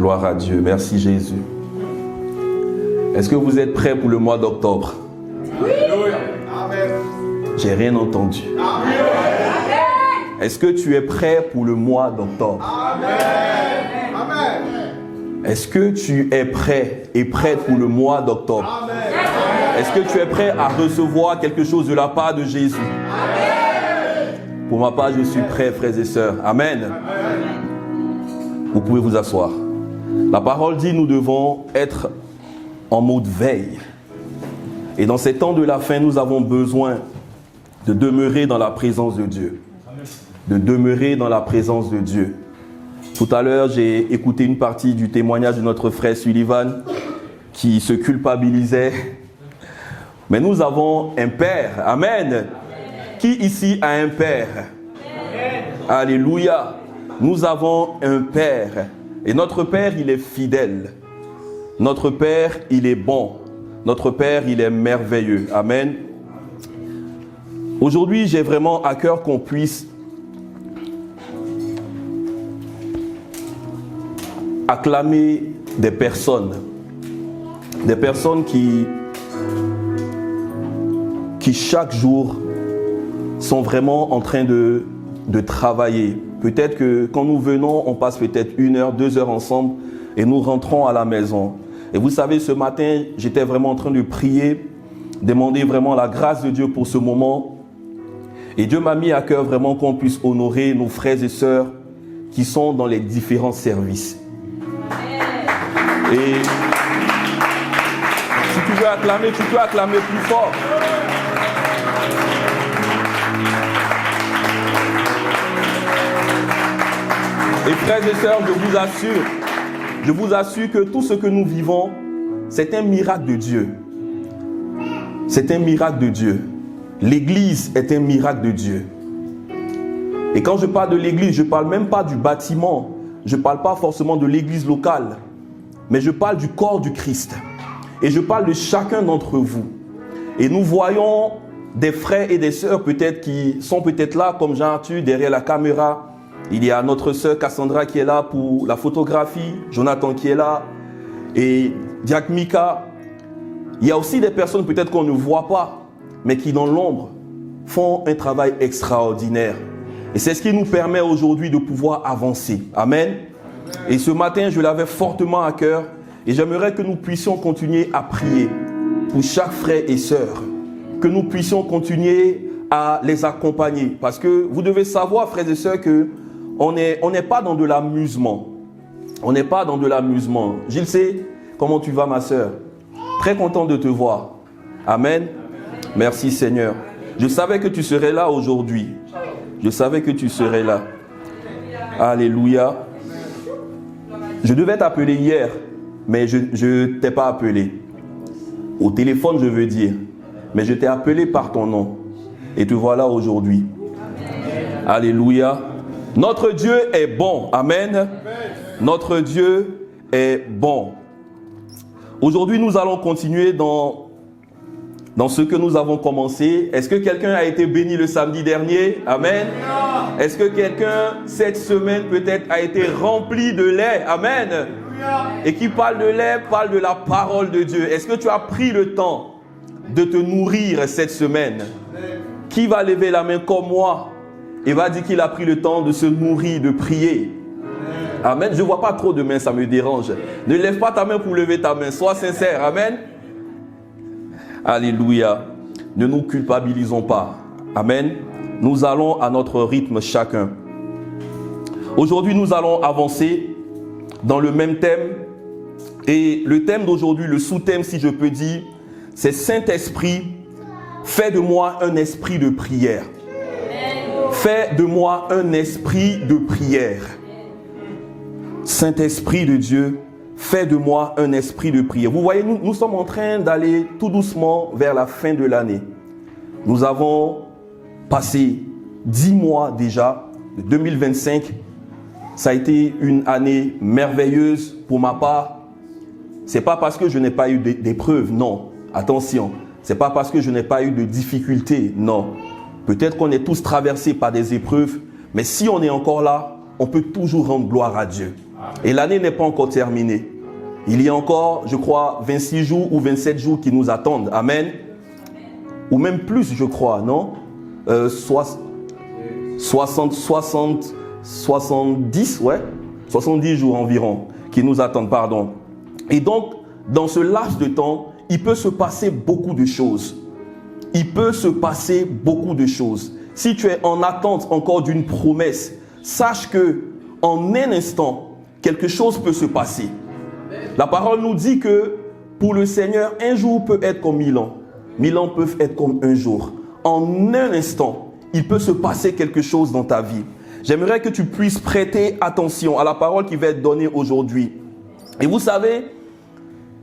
Gloire à Dieu. Merci Jésus. Est-ce que vous êtes prêts pour le mois d'octobre? Oui. Amen. J'ai rien entendu. Amen. Est-ce que tu es prêt pour le mois d'octobre? Amen. Amen. Est-ce que tu es prêt et prête pour le mois d'octobre? Amen. Est-ce que tu es prêt à recevoir quelque chose de la part de Jésus? Amen. Pour ma part, je suis prêt, frères et sœurs. Amen. Vous pouvez vous asseoir. La parole dit, nous devons être en mode veille. Et dans ces temps de la fin, nous avons besoin de demeurer dans la présence de Dieu. De demeurer dans la présence de Dieu. Tout à l'heure, j'ai écouté une partie du témoignage de notre frère Sullivan qui se culpabilisait. Mais nous avons un Père. Amen. Qui ici a un Père? Alléluia. Nous avons un Père. Et notre Père, il est fidèle. Notre Père, il est bon. Notre Père, il est merveilleux. Amen. Aujourd'hui, j'ai vraiment à cœur qu'on puisse acclamer des personnes qui chaque jour sont vraiment en train de travailler. Peut-être que quand nous venons, on passe peut-être 1 heure, 2 heures ensemble et nous rentrons à la maison. Et vous savez, ce matin, j'étais vraiment en train de prier, demander vraiment la grâce de Dieu pour ce moment. Et Dieu m'a mis à cœur vraiment qu'on puisse honorer nos frères et sœurs qui sont dans les différents services. Et si tu veux acclamer, tu peux acclamer plus fort. Et frères et sœurs, je vous assure que tout ce que nous vivons, c'est un miracle de Dieu. C'est un miracle de Dieu. L'église est un miracle de Dieu. Et quand je parle de l'église, je ne parle même pas du bâtiment. Je ne parle pas forcément de l'église locale. Mais je parle du corps du Christ. Et je parle de chacun d'entre vous. Et nous voyons des frères et des sœurs peut-être qui sont peut-être là, comme Jean-Arthur, derrière la caméra. Il y a notre sœur Cassandra qui est là pour la photographie. Jonathan qui est là. Et Diak Mika. Il y a aussi des personnes peut-être qu'on ne voit pas, mais qui dans l'ombre font un travail extraordinaire. Et c'est ce qui nous permet aujourd'hui de pouvoir avancer. Amen. Et ce matin, je l'avais fortement à cœur et j'aimerais que nous puissions continuer à prier pour chaque frère et sœur, que nous puissions continuer à les accompagner. Parce que vous devez savoir, frères et sœurs, qu'on n'est pas dans de l'amusement. On n'est pas dans de l'amusement. Gilles, sais, comment tu vas, ma sœur? Très content de te voir. Amen. Merci Seigneur. Je savais que tu serais là aujourd'hui. Je savais que tu serais là. Alléluia. Je devais t'appeler hier, mais je ne t'ai pas appelé. Au téléphone, je veux dire. Mais je t'ai appelé par ton nom. Et te voilà aujourd'hui. Alléluia. Notre Dieu est bon. Amen. Notre Dieu est bon. Aujourd'hui, nous allons continuer dans ce que nous avons commencé. Est-ce que quelqu'un a été béni le samedi dernier? Amen. Est-ce que quelqu'un, cette semaine, peut-être a été rempli de lait? Amen. Et qui parle de lait, parle de la parole de Dieu. Est-ce que tu as pris le temps de te nourrir cette semaine? Qui va lever la main comme moi et va dire qu'il a pris le temps de se nourrir, de prier? Amen. Je ne vois pas trop de mains, ça me dérange. Ne lève pas ta main pour lever ta main. Sois sincère. Amen. Alléluia. Ne nous culpabilisons pas. Amen. Nous allons à notre rythme chacun. Aujourd'hui, nous allons avancer dans le même thème. Et le thème d'aujourd'hui, le sous-thème, si je peux dire, c'est Saint-Esprit, fais de moi un esprit de prière. Fais de moi un esprit de prière. Saint-Esprit de Dieu, fais de moi un esprit de prière. Vous voyez, nous sommes en train d'aller tout doucement vers la fin de l'année. Nous avons passé 10 mois déjà, de 2025. Ça a été une année merveilleuse pour ma part. Ce n'est pas parce que je n'ai pas eu d'épreuves, non. Attention, ce n'est pas parce que je n'ai pas eu de difficultés, non. Peut-être qu'on est tous traversés par des épreuves, mais si on est encore là, on peut toujours rendre gloire à Dieu. Et l'année n'est pas encore terminée. Il y a encore, je crois, 26 jours ou 27 jours qui nous attendent. Amen. Ou même plus, je crois, non 70, ouais. 70 jours environ qui nous attendent, pardon. Et donc, dans ce laps de temps, il peut se passer beaucoup de choses. Il peut se passer beaucoup de choses. Si tu es en attente encore d'une promesse, sache que en un instant, quelque chose peut se passer. La parole nous dit que pour le Seigneur, un jour peut être comme 1000 ans. 1000 ans peuvent être comme un jour. En un instant, il peut se passer quelque chose dans ta vie. J'aimerais que tu puisses prêter attention à la parole qui va être donnée aujourd'hui. Et vous savez,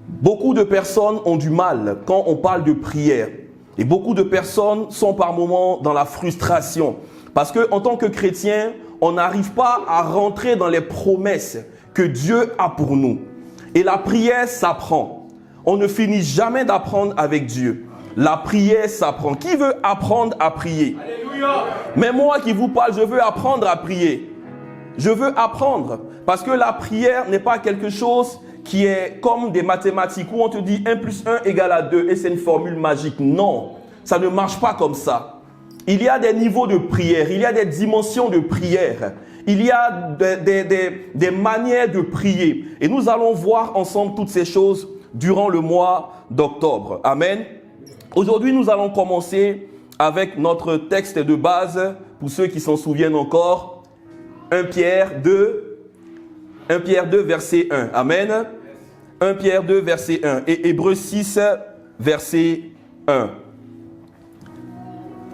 beaucoup de personnes ont du mal quand on parle de prière. Et beaucoup de personnes sont par moments dans la frustration. Parce qu'en tant que chrétien, on n'arrive pas à rentrer dans les promesses que Dieu a pour nous. Et la prière s'apprend. On ne finit jamais d'apprendre avec Dieu. La prière s'apprend. Qui veut apprendre à prier? Alléluia. Mais moi qui vous parle, je veux apprendre à prier. Je veux apprendre. Parce que la prière n'est pas quelque chose qui est comme des mathématiques où on te dit 1 plus 1 égale à 2 et c'est une formule magique. Non, ça ne marche pas comme ça. Il y a des niveaux de prière, il y a des dimensions de prière. Il y a des manières de prier. Et nous allons voir ensemble toutes ces choses durant le mois d'octobre. Amen. Aujourd'hui, nous allons commencer avec notre texte de base, pour ceux qui s'en souviennent encore, 1 Pierre 2, verset 1. Amen. 1 Pierre 2, verset 1 et Hébreux 6, verset 1.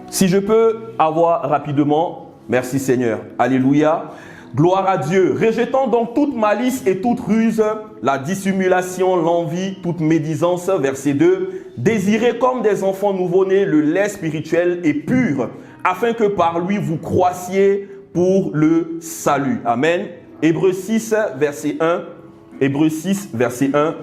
Si je peux avoir rapidement, merci Seigneur, alléluia, gloire à Dieu. Rejetant donc toute malice et toute ruse, la dissimulation, l'envie, toute médisance, verset 2. Désirez comme des enfants nouveau-nés le lait spirituel et pur, afin que par lui vous croissiez pour le salut. Amen. Hébreux 6, verset 1. Hébreux 6, verset 1.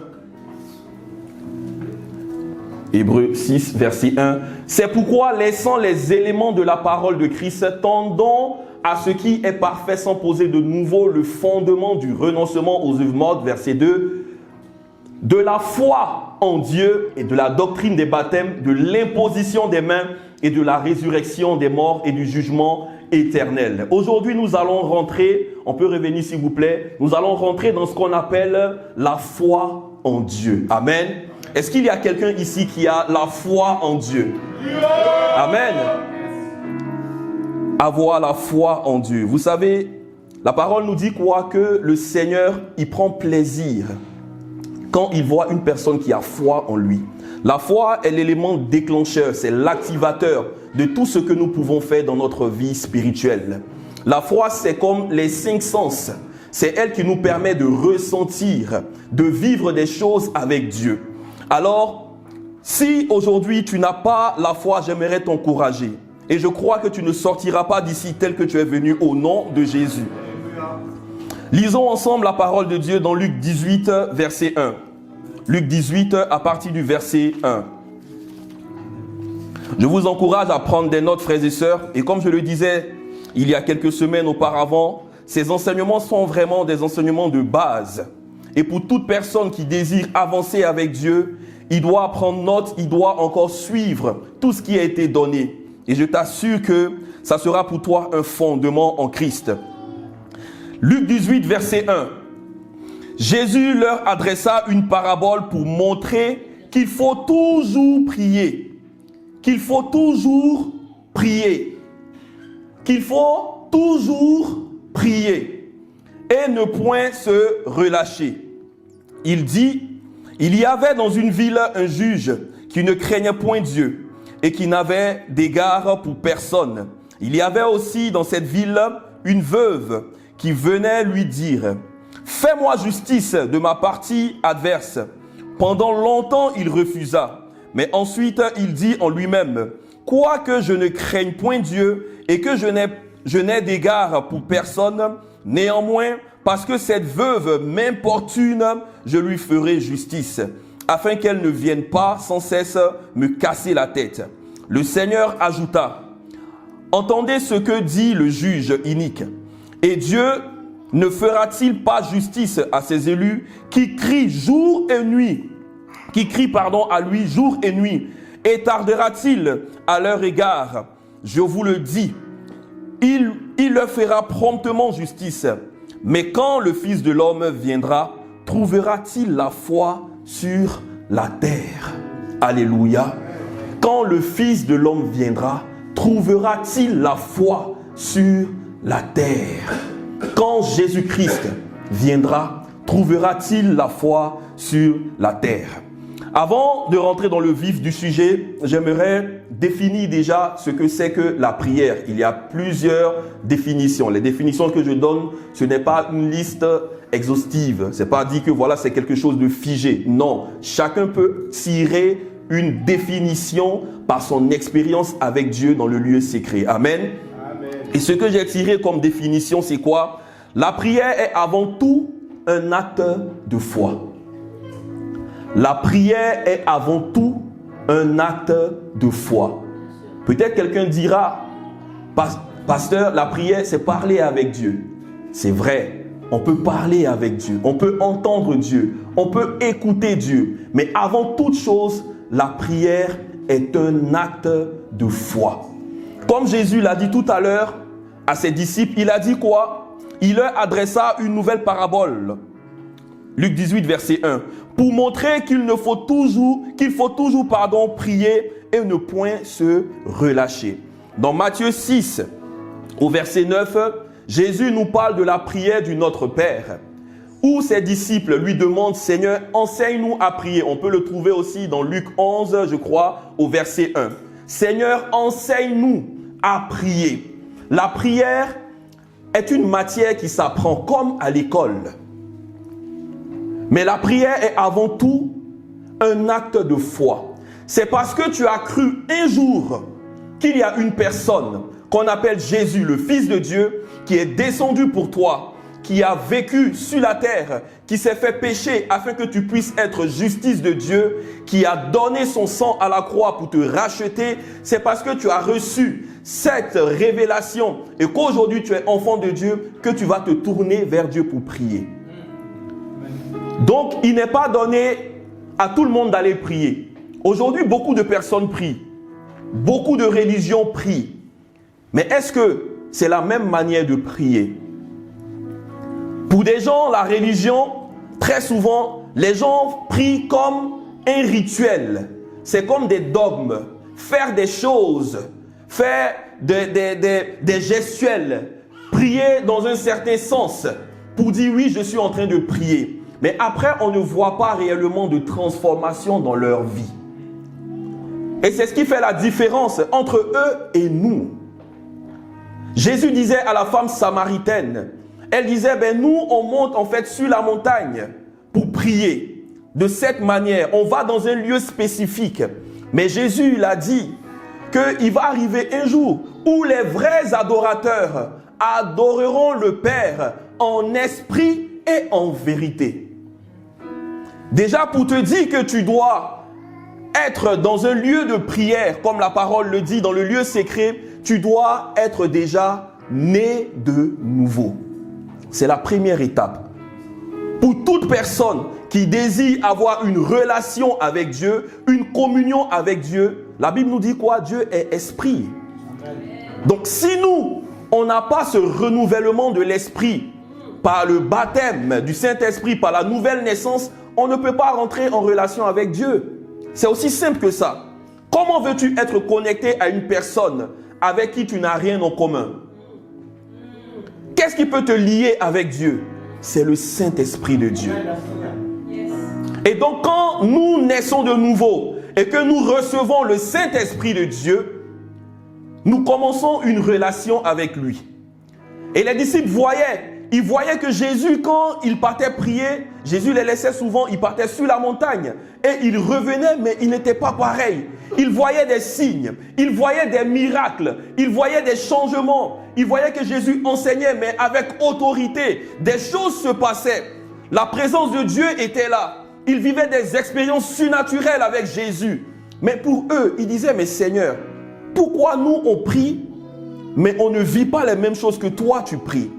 Hébreux 6, verset 1. C'est pourquoi, laissant les éléments de la parole de Christ, tendons à ce qui est parfait sans poser de nouveau le fondement du renoncement aux œuvres mortes, verset 2. De la foi en Dieu et de la doctrine des baptêmes, de l'imposition des mains et de la résurrection des morts et du jugement éternel. Aujourd'hui, nous allons rentrer, on peut revenir s'il vous plaît, nous allons rentrer dans ce qu'on appelle la foi en Dieu. Amen. Est-ce qu'il y a quelqu'un ici qui a la foi en Dieu? Amen. Avoir la foi en Dieu. Vous savez, la parole nous dit quoi? Que le Seigneur, il prend plaisir quand il voit une personne qui a foi en lui. La foi est l'élément déclencheur, c'est l'activateur de tout ce que nous pouvons faire dans notre vie spirituelle. La foi, c'est comme les 5 sens. C'est elle qui nous permet de ressentir, de vivre des choses avec Dieu. Alors, si aujourd'hui tu n'as pas la foi, j'aimerais t'encourager. Et je crois que tu ne sortiras pas d'ici tel que tu es venu au nom de Jésus. Lisons ensemble la parole de Dieu dans Luc 18, verset 1. Luc 18, à partir du verset 1. Je vous encourage à prendre des notes, frères et sœurs. Et comme je le disais il y a quelques semaines auparavant, ces enseignements sont vraiment des enseignements de base. Et pour toute personne qui désire avancer avec Dieu, il doit prendre note, il doit encore suivre tout ce qui a été donné. Et je t'assure que ça sera pour toi un fondement en Christ. Luc 18, verset 1. Jésus leur adressa une parabole pour montrer qu'il faut toujours prier. Qu'il faut toujours prier. Qu'il faut toujours prier. Et ne point se relâcher. Il dit, il y avait dans une ville un juge qui ne craignait point Dieu et qui n'avait d'égard pour personne. Il y avait aussi dans cette ville une veuve qui venait lui dire, « Fais-moi justice de ma partie adverse. » Pendant longtemps, il refusa. Mais ensuite, il dit en lui-même, « Quoique je ne craigne point Dieu et que je n'ai d'égard pour personne, néanmoins, parce que cette veuve m'importune, je lui ferai justice, afin qu'elle ne vienne pas sans cesse me casser la tête. » Le Seigneur ajouta, « Entendez ce que dit le juge inique. Et Dieu ne fera-t-il pas justice à ses élus qui crient jour et nuit, à lui jour et nuit, et tardera-t-il à leur égard? Je vous le dis, il leur fera promptement justice. Mais quand le Fils de l'homme viendra, trouvera-t-il la foi sur la terre? Alléluia. Quand le Fils de l'homme viendra, trouvera-t-il la foi sur la terre? Quand Jésus-Christ viendra, trouvera-t-il la foi sur la terre? Avant de rentrer dans le vif du sujet, j'aimerais définir déjà ce que c'est que la prière. Il y a plusieurs définitions. Les définitions que je donne, ce n'est pas une liste exhaustive. Ce n'est pas dit que voilà, c'est quelque chose de figé. Non, chacun peut tirer une définition par son expérience avec Dieu dans le lieu secret. Amen. Et ce que j'ai tiré comme définition, c'est quoi? La prière est avant tout un acte de foi. La prière est avant tout un acte de foi. Peut-être quelqu'un dira, pasteur, la prière, c'est parler avec Dieu. C'est vrai, on peut parler avec Dieu, on peut entendre Dieu, on peut écouter Dieu. Mais avant toute chose, la prière est un acte de foi. Comme Jésus l'a dit tout à l'heure à ses disciples, il a dit quoi? Il leur adressa une nouvelle parabole. Luc 18, verset 1. Pour montrer qu'il faut toujours prier et ne point se relâcher. Dans Matthieu 6, au verset 9, Jésus nous parle de la prière du Notre Père, où ses disciples lui demandent, Seigneur, enseigne-nous à prier. On peut le trouver aussi dans Luc 11, je crois, au verset 1. Seigneur, enseigne-nous à prier. La prière est une matière qui s'apprend comme à l'école. Mais la prière est avant tout un acte de foi. C'est parce que tu as cru un jour qu'il y a une personne qu'on appelle Jésus, le Fils de Dieu, qui est descendu pour toi, qui a vécu sur la terre, qui s'est fait pécher afin que tu puisses être justice de Dieu, qui a donné son sang à la croix pour te racheter. C'est parce que tu as reçu cette révélation et qu'aujourd'hui tu es enfant de Dieu que tu vas te tourner vers Dieu pour prier. Donc, il n'est pas donné à tout le monde d'aller prier. Aujourd'hui, beaucoup de personnes prient. Beaucoup de religions prient. Mais est-ce que c'est la même manière de prier? Pour des gens, la religion, très souvent, les gens prient comme un rituel. C'est comme des dogmes. Faire des choses, faire des gestuels. Prier dans un certain sens pour dire oui, je suis en train de prier. Mais après, on ne voit pas réellement de transformation dans leur vie. Et c'est ce qui fait la différence entre eux et nous. Jésus disait à la femme samaritaine, elle disait, nous, on monte en fait sur la montagne pour prier. De cette manière, on va dans un lieu spécifique. Mais Jésus, il a dit qu'il va arriver un jour où les vrais adorateurs adoreront le Père en esprit et en vérité. Déjà, pour te dire que tu dois être dans un lieu de prière, comme la parole le dit, dans le lieu secret, tu dois être déjà né de nouveau. C'est la première étape. Pour toute personne qui désire avoir une relation avec Dieu, une communion avec Dieu, la Bible nous dit quoi? Dieu est esprit. Donc si nous, on n'a pas ce renouvellement de l'esprit par le baptême du Saint-Esprit, par la nouvelle naissance, on ne peut pas rentrer en relation avec Dieu. C'est aussi simple que ça. Comment veux-tu être connecté à une personne avec qui tu n'as rien en commun? Qu'est-ce qui peut te lier avec Dieu? C'est le Saint-Esprit de Dieu. Et donc quand nous naissons de nouveau et que nous recevons le Saint-Esprit de Dieu, nous commençons une relation avec lui. Et les disciples ils voyaient que Jésus, quand il partait prier, Jésus les laissait souvent, il partait sur la montagne. Et il revenait, mais il n'était pas pareil. Il voyait des signes, il voyait des miracles, il voyait des changements. Il voyait que Jésus enseignait, mais avec autorité. Des choses se passaient. La présence de Dieu était là. Ils vivaient des expériences surnaturelles avec Jésus. Mais pour eux, ils disaient, mais Seigneur, pourquoi nous on prie, mais on ne vit pas les mêmes choses que toi tu pries?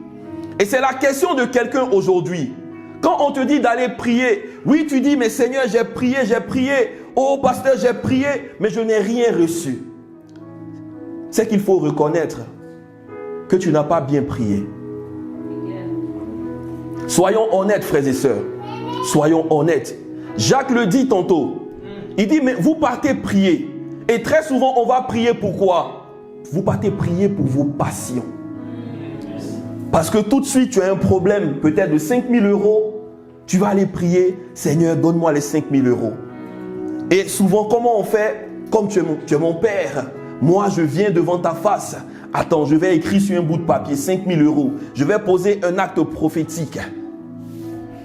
Et c'est la question de quelqu'un aujourd'hui. Quand on te dit d'aller prier, oui, tu dis, mais Seigneur, j'ai prié. Oh, pasteur, j'ai prié, mais je n'ai rien reçu. C'est qu'il faut reconnaître que tu n'as pas bien prié. Soyons honnêtes, frères et sœurs. Soyons honnêtes. Jacques le dit tantôt. Il dit, mais vous partez prier. Et très souvent, on va prier pourquoi? Vous partez prier pour vos passions. Parce que tout de suite, tu as un problème, peut-être de 5 000 €. Tu vas aller prier, Seigneur, donne-moi les 5 000 €. Et souvent, comment on fait? Comme tu es mon père, moi, je viens devant ta face. Attends, je vais écrire sur un bout de papier 5 000 €. Je vais poser un acte prophétique.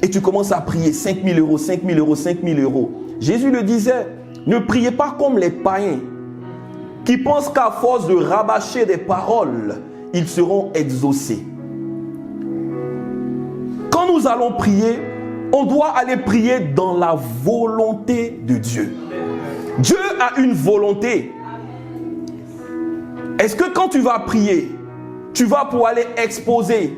Et tu commences à prier 5 000 €, 5 000 €, 5 000 €. Jésus le disait, ne priez pas comme les païens qui pensent qu'à force de rabâcher des paroles, ils seront exaucés. Quand nous allons prier, on doit aller prier dans la volonté de Dieu. Dieu a une volonté. Est-ce que quand tu vas prier, tu vas pour aller exposer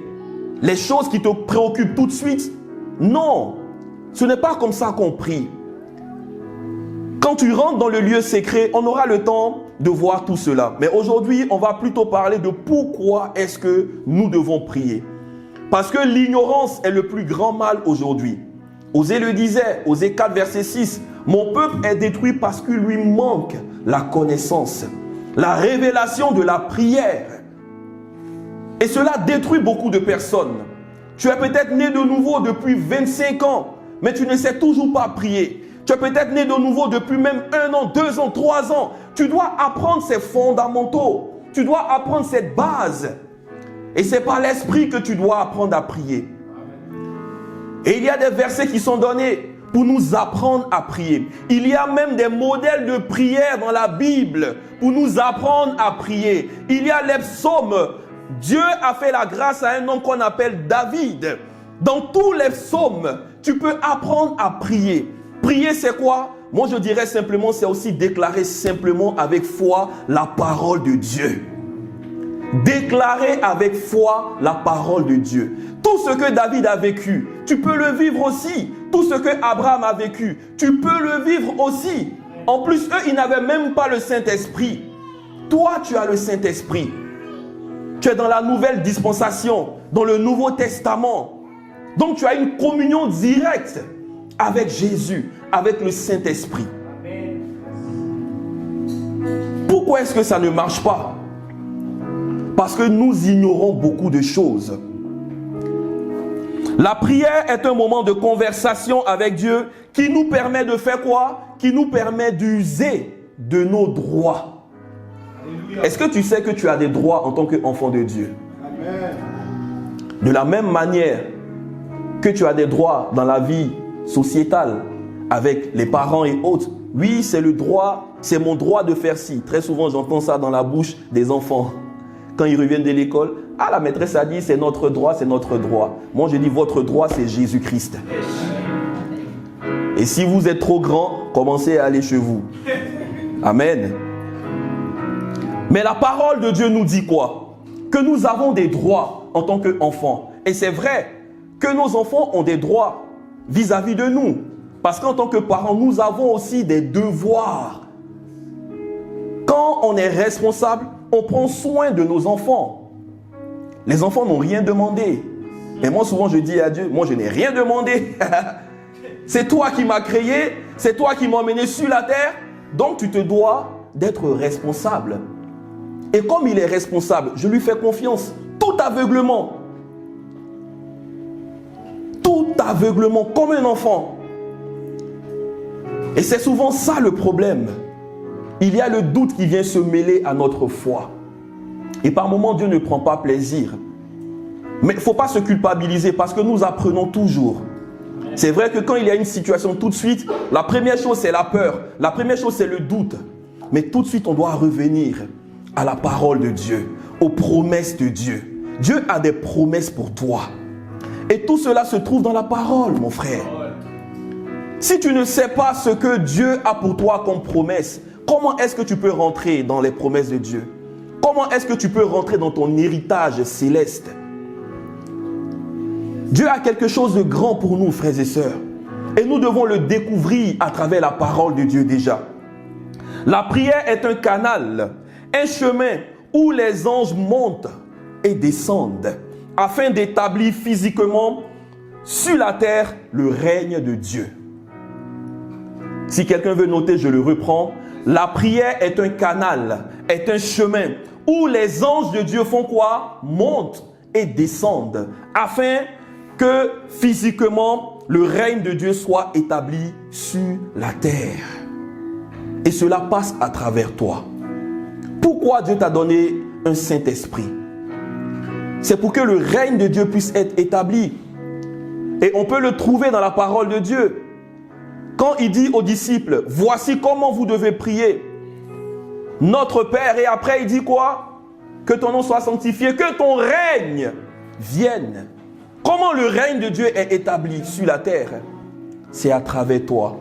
les choses qui te préoccupent tout de suite? Non, ce n'est pas comme ça qu'on prie. Quand tu rentres dans le lieu secret, on aura le temps de voir tout cela. Mais aujourd'hui, on va plutôt parler de pourquoi est-ce que nous devons prier. Parce que l'ignorance est le plus grand mal aujourd'hui. Osée le disait, Osée 4, verset 6, « Mon peuple est détruit parce qu'il lui manque la connaissance, la révélation de la prière. » Et cela détruit beaucoup de personnes. Tu es peut-être né de nouveau depuis 25 ans, mais tu ne sais toujours pas prier. Tu es peut-être né de nouveau depuis même 1 an, 2 ans, 3 ans. Tu dois apprendre ces fondamentaux. Tu dois apprendre cette base. Et c'est par l'esprit que tu dois apprendre à prier. Et il y a des versets qui sont donnés pour nous apprendre à prier. Il y a même des modèles de prière dans la Bible pour nous apprendre à prier. Il y a les psaumes. Dieu a fait la grâce à un homme qu'on appelle David. Dans tous les psaumes, tu peux apprendre à prier. Prier, c'est quoi? Moi, je dirais simplement, c'est aussi déclarer simplement avec foi la parole de Dieu. Déclarer avec foi la parole de Dieu. Tout ce que David a vécu, tu peux le vivre aussi. Tout ce que Abraham a vécu, tu peux le vivre aussi. En plus, eux, ils n'avaient même pas le Saint-Esprit. Toi, tu as le Saint-Esprit. Tu es dans la nouvelle dispensation, dans le Nouveau Testament. Donc, tu as une communion directe avec Jésus, avec le Saint-Esprit. Pourquoi est-ce que ça ne marche pas? Parce que nous ignorons beaucoup de choses. La prière est un moment de conversation avec Dieu qui nous permet de faire quoi? Qui nous permet d'user de nos droits. Est-ce que tu sais que tu as des droits en tant qu'enfant de Dieu? Amen. De la même manière que tu as des droits dans la vie sociétale avec les parents et autres. Oui, c'est le droit, c'est mon droit de faire ci. Très souvent, j'entends ça dans la bouche des enfants. Quand ils reviennent de l'école, ah, la maîtresse a dit, c'est notre droit, c'est notre droit. Moi, je dis, votre droit, c'est Jésus-Christ. Et si vous êtes trop grand, commencez à aller chez vous. Amen. Mais la parole de Dieu nous dit quoi? Que nous avons des droits en tant qu'enfants. Et c'est vrai que nos enfants ont des droits vis-à-vis de nous. Parce qu'en tant que parents, nous avons aussi des devoirs. Quand on est responsable, on prend soin de nos enfants. Les enfants n'ont rien demandé. Et moi, souvent, je dis à Dieu, moi, je n'ai rien demandé. C'est toi qui m'as créé, c'est toi qui m'as emmené sur la terre. Donc, tu te dois d'être responsable. Et comme il est responsable, je lui fais confiance, tout aveuglement. Tout aveuglement, comme un enfant. Et c'est souvent ça le problème. Il y a le doute qui vient se mêler à notre foi. Et par moments, Dieu ne prend pas plaisir. Mais il ne faut pas se culpabiliser parce que nous apprenons toujours. C'est vrai que quand il y a une situation tout de suite, la première chose c'est la peur. La première chose c'est le doute. Mais tout de suite, on doit revenir à la parole de Dieu, aux promesses de Dieu. Dieu a des promesses pour toi. Et tout cela se trouve dans la parole, mon frère. Si tu ne sais pas ce que Dieu a pour toi comme promesse, comment est-ce que tu peux rentrer dans les promesses de Dieu? Comment est-ce que tu peux rentrer dans ton héritage céleste? Dieu a quelque chose de grand pour nous, frères et sœurs. Et nous devons le découvrir à travers la parole de Dieu déjà. La prière est un canal, un chemin où les anges montent et descendent afin d'établir physiquement sur la terre le règne de Dieu. Si quelqu'un veut noter, je le reprends. La prière est un canal, est un chemin où les anges de Dieu font quoi? Montent et descendent afin que physiquement le règne de Dieu soit établi sur la terre. Et cela passe à travers toi. Pourquoi Dieu t'a donné un Saint-Esprit? C'est pour que le règne de Dieu puisse être établi. Et on peut le trouver dans la parole de Dieu. Quand il dit aux disciples, voici comment vous devez prier. Notre Père, et après il dit quoi? Que ton nom soit sanctifié, que ton règne vienne. Comment le règne de Dieu est établi sur la terre? C'est à travers toi.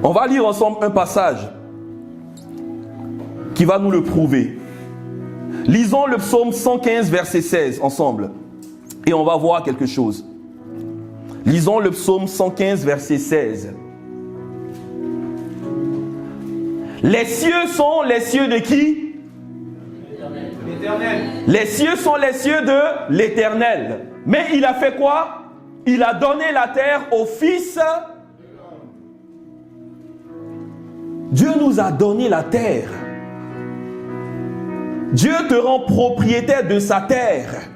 On va lire ensemble un passage qui va nous le prouver. Lisons le psaume 115, verset 16 ensemble. Et on va voir quelque chose. Lisons le psaume 115, verset 16. Les cieux sont les cieux de qui? L'Éternel. Les cieux sont les cieux de l'Éternel. Mais il a fait quoi? Il a donné la terre au Fils. Dieu nous a donné la terre. Dieu te rend propriétaire de sa terre.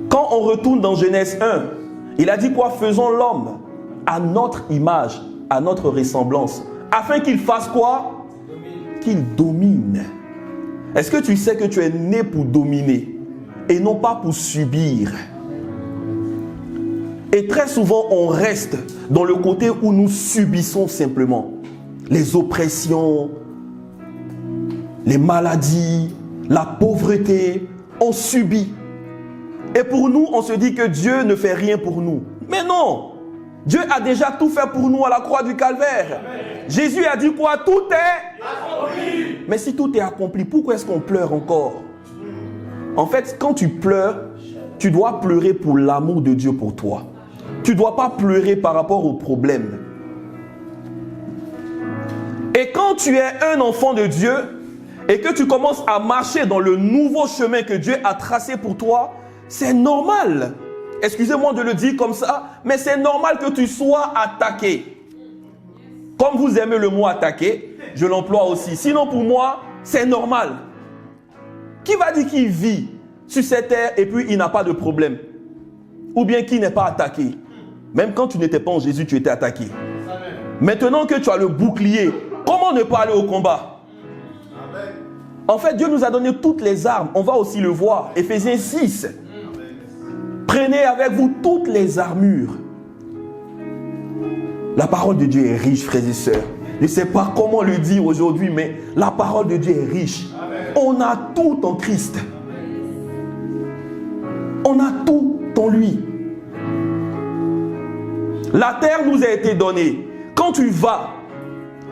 Quand on retourne dans Genèse 1, il a dit quoi? Faisons l'homme à notre image, à notre ressemblance, afin qu'il fasse quoi? Qu'il domine. Est-ce que tu sais que tu es né pour dominer et non pas pour subir? Et très souvent, on reste dans le côté où nous subissons simplement les oppressions, les maladies, la pauvreté. On subit. Et pour nous, on se dit que Dieu ne fait rien pour nous. Mais non! Dieu a déjà tout fait pour nous à la croix du Calvaire. Amen. Jésus a dit quoi? Tout est accompli. Mais si tout est accompli, pourquoi est-ce qu'on pleure encore? En fait, quand tu pleures, tu dois pleurer pour l'amour de Dieu pour toi. Tu ne dois pas pleurer par rapport aux problèmes. Et quand tu es un enfant de Dieu et que tu commences à marcher dans le nouveau chemin que Dieu a tracé pour toi, c'est normal. Excusez-moi de le dire comme ça, mais c'est normal que tu sois attaqué. Comme vous aimez le mot attaquer, je l'emploie aussi. Sinon pour moi, c'est normal. Qui va dire qu'il vit sur cette terre et puis il n'a pas de problème? Ou bien qui n'est pas attaqué? Même quand tu n'étais pas en Jésus, tu étais attaqué. Maintenant que tu as le bouclier, comment ne pas aller au combat? En fait, Dieu nous a donné toutes les armes. On va aussi le voir. Éphésiens 6. Prenez avec vous toutes les armures. La parole de Dieu est riche, frères et sœurs. Je ne sais pas comment le dire aujourd'hui, mais la parole de Dieu est riche. Amen. On a tout en Christ. On a tout en lui. La terre nous a été donnée. Quand tu vas,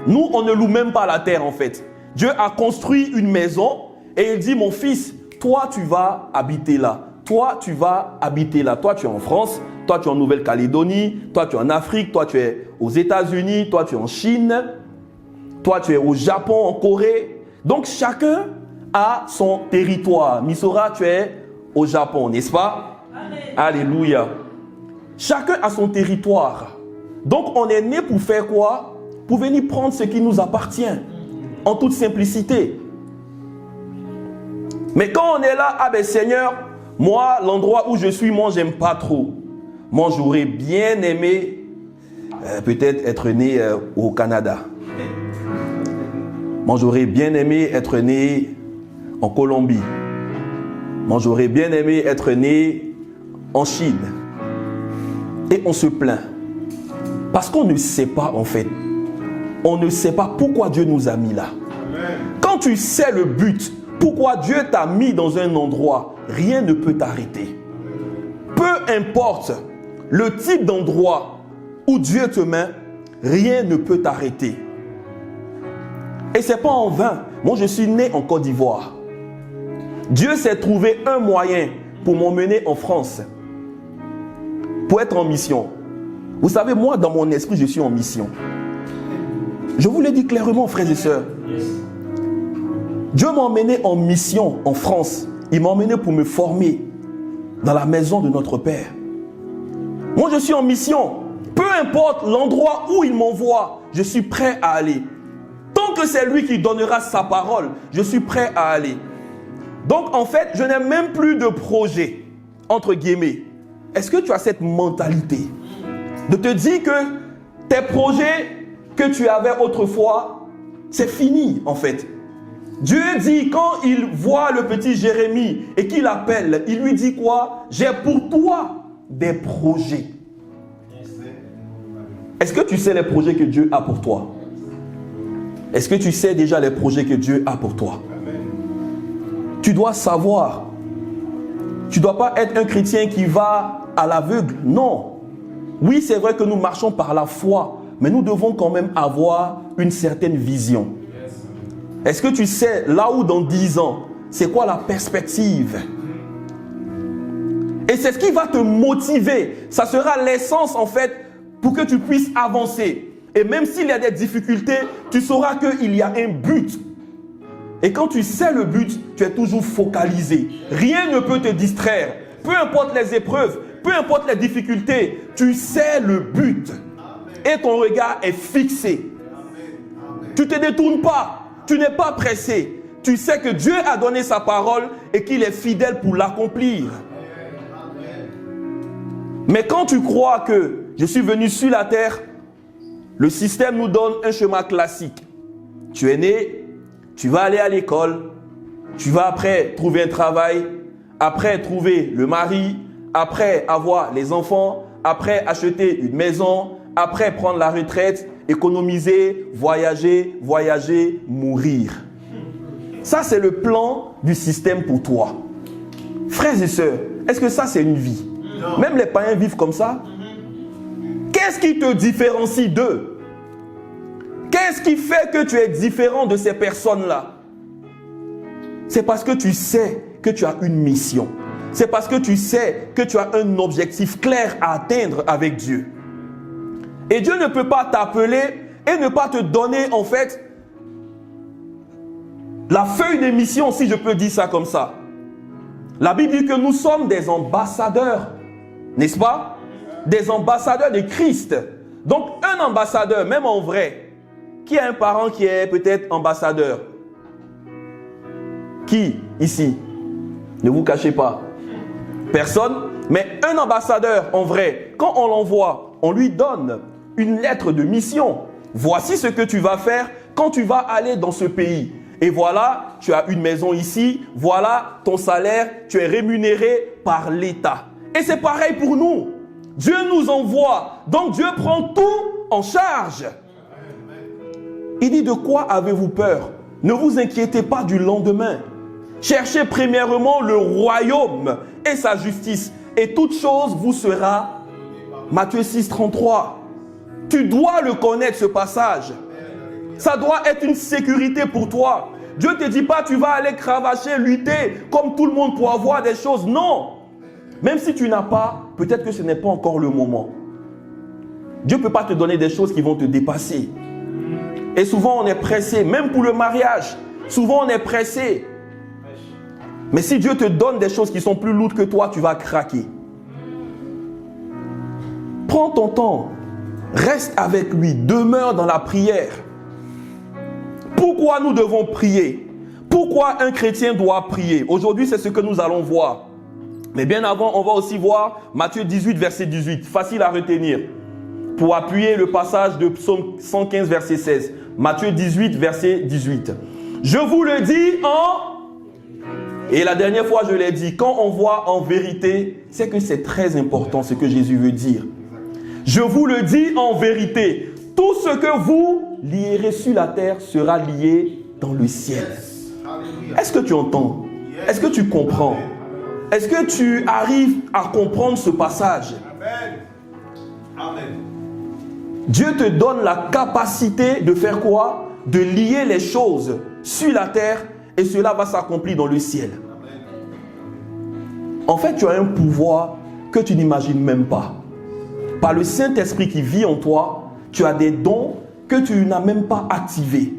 nous, on ne loue même pas la terre en fait. Dieu a construit une maison et il dit, mon fils, toi, tu vas habiter là. Toi, tu vas habiter là. Toi, tu es en France. Toi, tu es en Nouvelle-Calédonie. Toi, tu es en Afrique. Toi, tu es aux États-Unis. Toi, tu es en Chine. Toi, tu es au Japon, en Corée. Donc, chacun a son territoire. Misora, tu es au Japon, n'est-ce pas? Amen. Alléluia. Chacun a son territoire. Donc, on est né pour faire quoi? Pour venir prendre ce qui nous appartient. En toute simplicité. Mais quand on est là, ah ben Seigneur, moi, l'endroit où je suis, moi, j'aime pas trop. Moi, j'aurais bien aimé peut-être être né au Canada. Moi, j'aurais bien aimé être né en Colombie. Moi, j'aurais bien aimé être né en Chine. Et on se plaint. Parce qu'on ne sait pas, en fait. On ne sait pas pourquoi Dieu nous a mis là. Amen. Quand tu sais le but, pourquoi Dieu t'a mis dans un endroit, rien ne peut t'arrêter. Peu importe le type d'endroit où Dieu te met, rien ne peut t'arrêter. Et ce n'est pas en vain. Moi, je suis né en Côte d'Ivoire. Dieu s'est trouvé un moyen pour m'emmener en France, pour être en mission. Vous savez, moi, dans mon esprit, je suis en mission. Je vous l'ai dit clairement, frères et sœurs. Dieu m'a emmené en mission en France. Il m'a emmené pour me former dans la maison de notre Père. Moi, je suis en mission. Peu importe l'endroit où il m'envoie, je suis prêt à aller. Tant que c'est lui qui donnera sa parole, je suis prêt à aller. Donc, en fait, je n'ai même plus de projet, entre guillemets. Est-ce que tu as cette mentalité de te dire que tes projets que tu avais autrefois, c'est fini, en fait. Dieu dit, quand il voit le petit Jérémie et qu'il l'appelle, il lui dit quoi? J'ai pour toi des projets. Est-ce que tu sais les projets que Dieu a pour toi? Est-ce que tu sais déjà les projets que Dieu a pour toi? Tu dois savoir. Tu ne dois pas être un chrétien qui va à l'aveugle. Non. Oui, c'est vrai que nous marchons par la foi, mais nous devons quand même avoir une certaine vision. Est-ce que tu sais là où dans 10 ans, c'est quoi la perspective? Et c'est ce qui va te motiver. Ça sera l'essence en fait pour que tu puisses avancer. Et même s'il y a des difficultés, tu sauras qu'il y a un but. Et quand tu sais le but, tu es toujours focalisé. Rien ne peut te distraire. Peu importe les épreuves, peu importe les difficultés, tu sais le but. Et ton regard est fixé. Tu ne te détournes pas. Tu n'es pas pressé. Tu sais que Dieu a donné sa parole et qu'il est fidèle pour l'accomplir. Mais quand tu crois que je suis venu sur la terre, le système nous donne un schéma classique. Tu es né, tu vas aller à l'école, tu vas après trouver un travail, après trouver le mari, après avoir les enfants, après acheter une maison, après prendre la retraite, économiser, voyager, mourir. Ça, c'est le plan du système pour toi. Frères et sœurs, est-ce que ça, c'est une vie? Non. Même les païens vivent comme ça. Qu'est-ce qui te différencie d'eux? Qu'est-ce qui fait que tu es différent de ces personnes-là? C'est parce que tu sais que tu as une mission. C'est parce que tu sais que tu as un objectif clair à atteindre avec Dieu. Et Dieu ne peut pas t'appeler et ne pas te donner en fait la feuille de mission, si je peux dire ça comme ça. La Bible dit que nous sommes des ambassadeurs, n'est-ce pas? Des ambassadeurs de Christ. Donc un ambassadeur, même en vrai, qui a un parent qui est peut-être ambassadeur? Qui ici? Ne vous cachez pas. Personne. Mais un ambassadeur en vrai, quand on l'envoie, on lui donne une lettre de mission. Voici ce que tu vas faire quand tu vas aller dans ce pays. Et voilà, tu as une maison ici. Voilà ton salaire. Tu es rémunéré par l'État. Et c'est pareil pour nous. Dieu nous envoie. Donc Dieu prend tout en charge. Il dit, de quoi avez-vous peur? Ne vous inquiétez pas du lendemain. Cherchez premièrement le royaume et sa justice. Et toute chose vous sera. Matthieu 6, 33. Tu dois le connaître, ce passage. Ça doit être une sécurité pour toi. Dieu ne te dit pas, tu vas aller cravacher, lutter comme tout le monde pour avoir des choses. Non. Même si tu n'as pas, peut-être que ce n'est pas encore le moment. Dieu ne peut pas te donner des choses qui vont te dépasser. Et souvent, on est pressé, même pour le mariage. Souvent, on est pressé. Mais si Dieu te donne des choses qui sont plus lourdes que toi, tu vas craquer. Prends ton temps. Reste avec lui. Demeure dans la prière. Pourquoi nous devons prier? Pourquoi un chrétien doit prier? Aujourd'hui, c'est ce que nous allons voir. Mais bien avant, on va aussi voir Matthieu 18, verset 18. Facile à retenir. Pour appuyer le passage de Psaume 115, verset 16. Matthieu 18, verset 18. Je vous le dis en... Et la dernière fois, je l'ai dit, quand on voit en vérité, c'est que c'est très important ce que Jésus veut dire. Je vous le dis en vérité, tout ce que vous lierez sur la terre sera lié dans le ciel. Est-ce que tu entends? Est-ce que tu comprends? Est-ce que tu arrives à comprendre ce passage? Amen. Dieu te donne la capacité de faire quoi? De lier les choses sur la terre et cela va s'accomplir dans le ciel. En fait, tu as un pouvoir que tu n'imagines même pas. Par le Saint-Esprit qui vit en toi, tu as des dons que tu n'as même pas activés.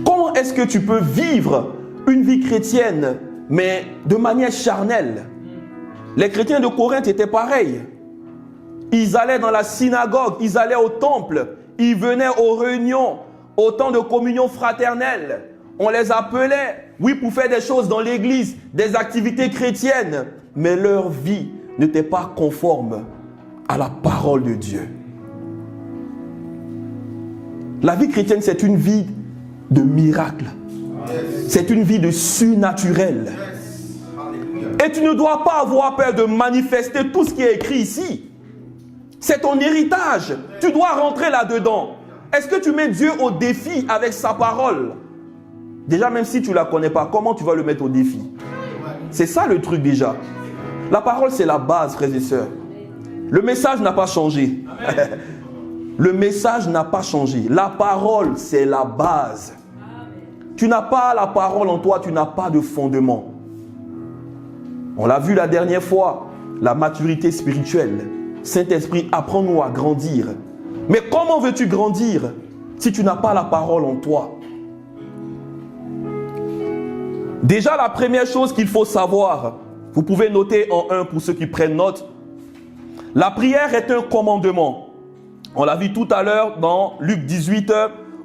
Comment est-ce que tu peux vivre une vie chrétienne, mais de manière charnelle? Les chrétiens de Corinthe étaient pareils. Ils allaient dans la synagogue, ils allaient au temple, ils venaient aux réunions, au temps de communion fraternelle. On les appelait, oui, pour faire des choses dans l'église, des activités chrétiennes, mais leur vie n'était pas conforme à la parole de Dieu. La vie chrétienne, c'est une vie de miracle. C'est une vie de surnaturel. Et tu ne dois pas avoir peur de manifester tout ce qui est écrit ici. C'est ton héritage. Tu dois rentrer là-dedans. Est-ce que tu mets Dieu au défi avec sa parole? Déjà, même si tu ne la connais pas, comment tu vas le mettre au défi? C'est ça le truc déjà. La parole, c'est la base, frères et sœurs. Le message n'a pas changé. Le message n'a pas changé. La parole, c'est la base. Tu n'as pas la parole en toi, tu n'as pas de fondement. On l'a vu la dernière fois, la maturité spirituelle. Saint-Esprit, apprends-nous à grandir. Mais comment veux-tu grandir si tu n'as pas la parole en toi? Déjà, la première chose qu'il faut savoir, vous pouvez noter en 1 pour ceux qui prennent note, la prière est un commandement. On l'a vu tout à l'heure dans Luc 18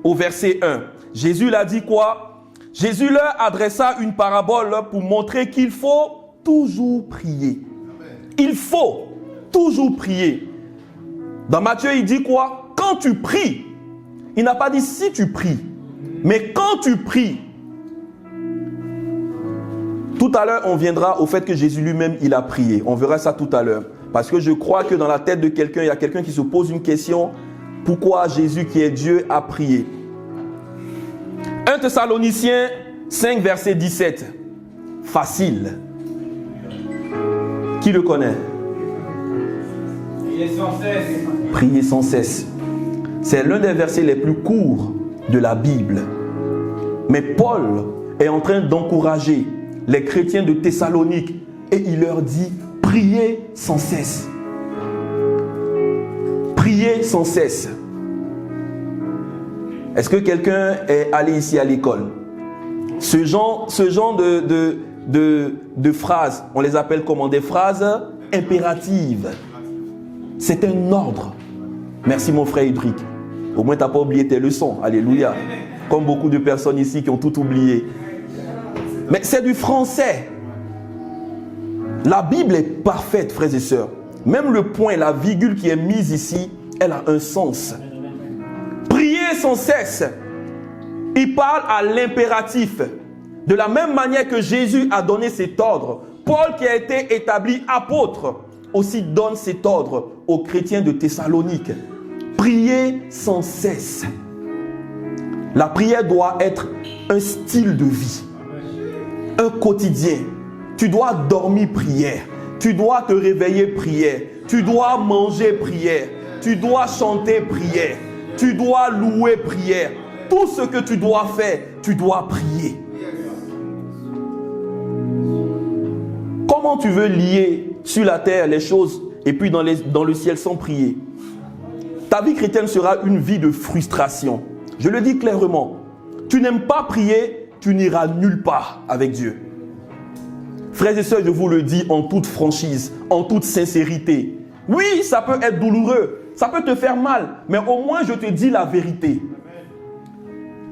au verset 1. Jésus l'a dit quoi? Jésus leur adressa une parabole pour montrer qu'il faut toujours prier. Il faut toujours prier. Dans Matthieu, il dit quoi? Quand tu pries. Il n'a pas dit si tu pries, mais quand tu pries. Tout à l'heure, on viendra au fait que Jésus lui-même, il a prié. On verra ça tout à l'heure. Parce que je crois que dans la tête de quelqu'un, il y a quelqu'un qui se pose une question. Pourquoi Jésus, qui est Dieu, a prié? 1 Thessaloniciens 5, verset 17. Facile. Qui le connaît? Priez sans cesse. Priez sans cesse. C'est l'un des versets les plus courts de la Bible. Mais Paul est en train d'encourager les chrétiens de Thessalonique et il leur dit: priez sans cesse. Priez sans cesse. Est-ce que quelqu'un est allé ici à l'école? Ce genre de phrases, on les appelle comment? Des phrases impératives. C'est un ordre. Merci mon frère Idric. Au moins tu n'as pas oublié tes leçons. Alléluia. Comme beaucoup de personnes ici qui ont tout oublié. Mais c'est du français. La Bible est parfaite, frères et sœurs. Même le point, la virgule qui est mise ici, elle a un sens. Priez sans cesse. Il parle à l'impératif. De la même manière que Jésus a donné cet ordre, Paul, qui a été établi apôtre, aussi donne cet ordre aux chrétiens de Thessalonique. Priez sans cesse. La prière doit être un style de vie, un quotidien. Tu dois dormir prière, tu dois te réveiller prière, tu dois manger prière, tu dois chanter prière, tu dois louer prière. Tout ce que tu dois faire, tu dois prier. Comment tu veux lier sur la terre les choses et puis dans le ciel sans prier? Ta vie chrétienne sera une vie de frustration. Je le dis clairement. Tu n'aimes pas prier, tu n'iras nulle part avec Dieu. Frères et sœurs, je vous le dis en toute franchise, en toute sincérité. Oui, ça peut être douloureux, ça peut te faire mal, mais au moins je te dis la vérité.